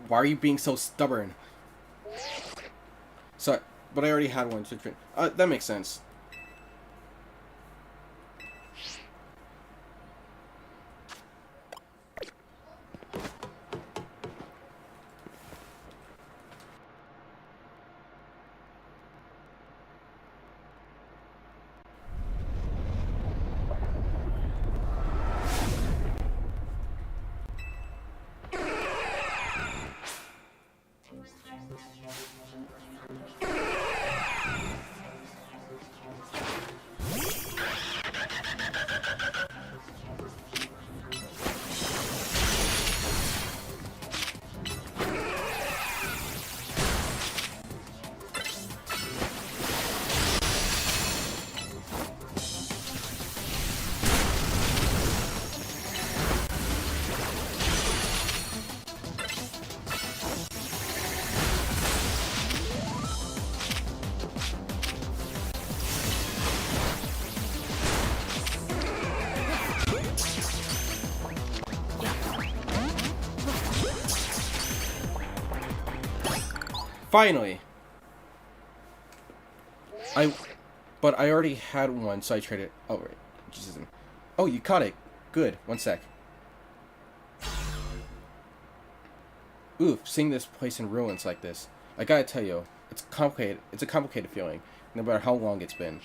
Why are you being so stubborn? So, but I already had one to train. That makes sense. Finally! But I already had one, so I traded. Oh, right. Jesus. Oh, you caught it. Good. One sec. Oof, seeing this place in ruins like this. I gotta tell you, it's complicated. It's a complicated feeling, no matter how long it's been.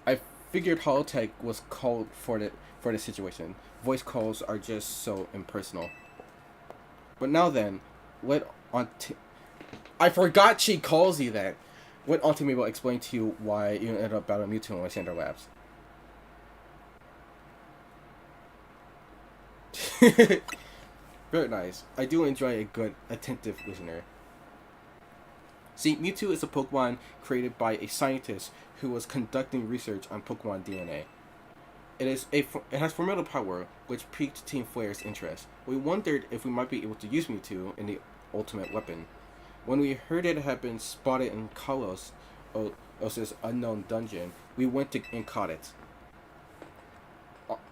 I figured holotech was called for the situation. Voice calls are just so impersonal. But now then, let I forgot she calls you that. Let Auntie Mabel explain to you why you ended up battling Mewtwo in Lysander Labs. Very nice. I do enjoy a good, attentive listener. See, Mewtwo is a Pokemon created by a scientist who was conducting research on Pokemon DNA. It has formidable power, which piqued Team Flare's interest. We wondered if we might be able to use Mewtwo in the ultimate weapon. When we heard it had been spotted in Kalos' unknown dungeon, we went and caught it.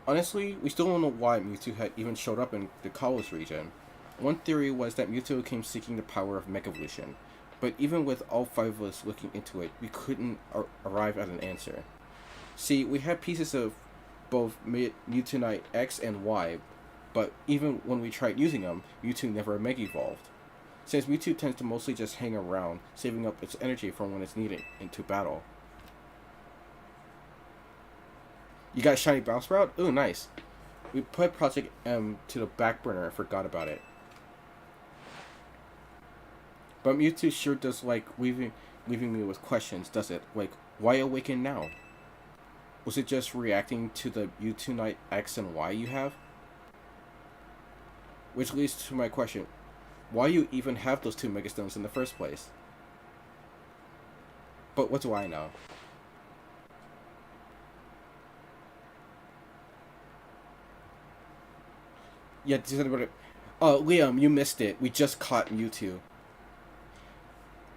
Honestly, we still don't know why Mewtwo had even showed up in the Kalos region. One theory was that Mewtwo came seeking the power of Mega Evolution, but even with all 5 of us looking into it, we couldn't arrive at an answer. See, we had pieces of both Mewtwo X and Y, but even when we tried using them, Mewtwo never Mega Evolved. Since Mewtwo tends to mostly just hang around, saving up its energy for when it's needed into battle. You got a shiny Bellsprout? Ooh, nice. We put Project M to the back burner and forgot about it. But Mewtwo sure does like leaving me with questions, does it? Like, why awaken now? Was it just reacting to the Mewtwo X and Y you have? Which leads to my question. Why you even have those 2 Megastones in the first place? But what do I know? Yeah, Liam, you missed it. We just caught Mewtwo.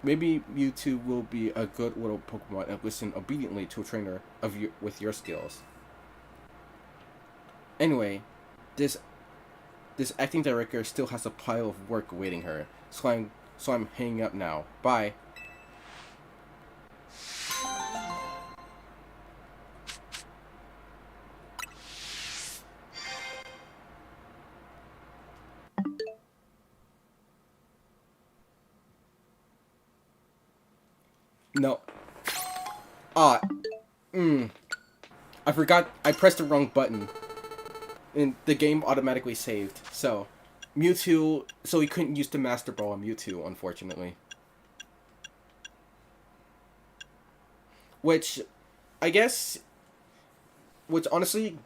Maybe Mewtwo will be a good little Pokemon and listen obediently to a trainer with your skills. Anyway, this acting director still has a pile of work awaiting her, so I'm hanging up now. Bye. No. I forgot I pressed the wrong button. And the game automatically saved. So, Mewtwo, so we couldn't use the Master Ball on Mewtwo, unfortunately. Which, I guess, which honestly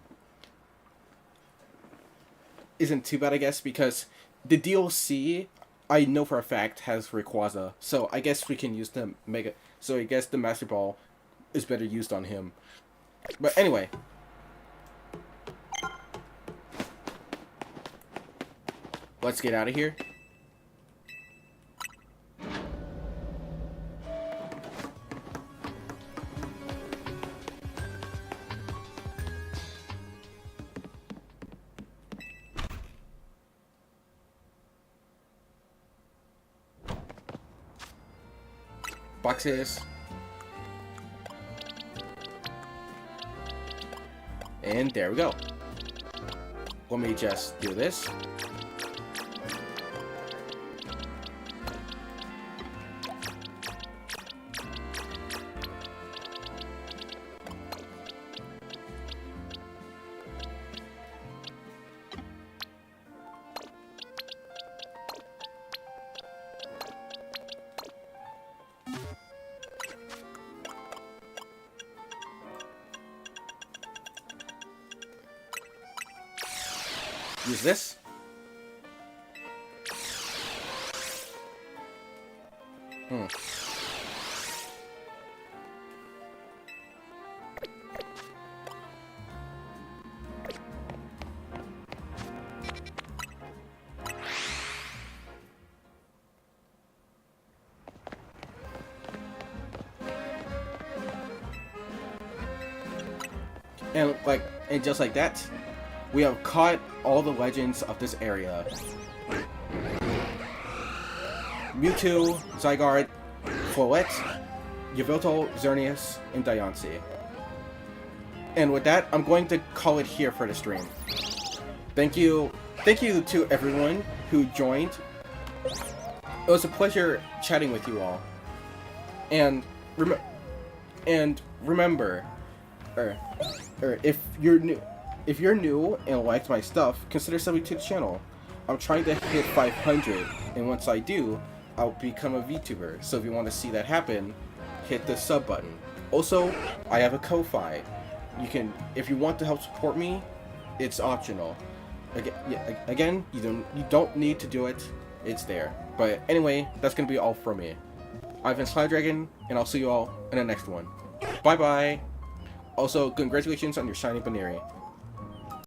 isn't too bad, I guess, because the DLC, I know for a fact, has Rayquaza. So, I guess we can use the Mega, so I guess the Master Ball is better used on him. But anyway. Let's get out of here. Boxes. And there we go. Let me just do this. Use this. And just like that, we have caught all the legends of this area. Mewtwo, Zygarde, Floette, Yveltal, Xerneas, and Diancie. And with that, I'm going to call it here for the stream. Thank you to everyone who joined. It was a pleasure chatting with you all. And remember, or, or if you're new and liked my stuff, consider subbing to the channel. I'm trying to hit 500, and once I do, I'll become a VTuber. So if you want to see that happen, hit the sub button. Also, I have a Ko-Fi. You can, if you want to help support me, it's optional. Again, you don't need to do it. It's there. But anyway, that's gonna be all from me. I've been Sly Dragon, and I'll see you all in the next one. Bye bye. Also, congratulations on your shiny Baneri.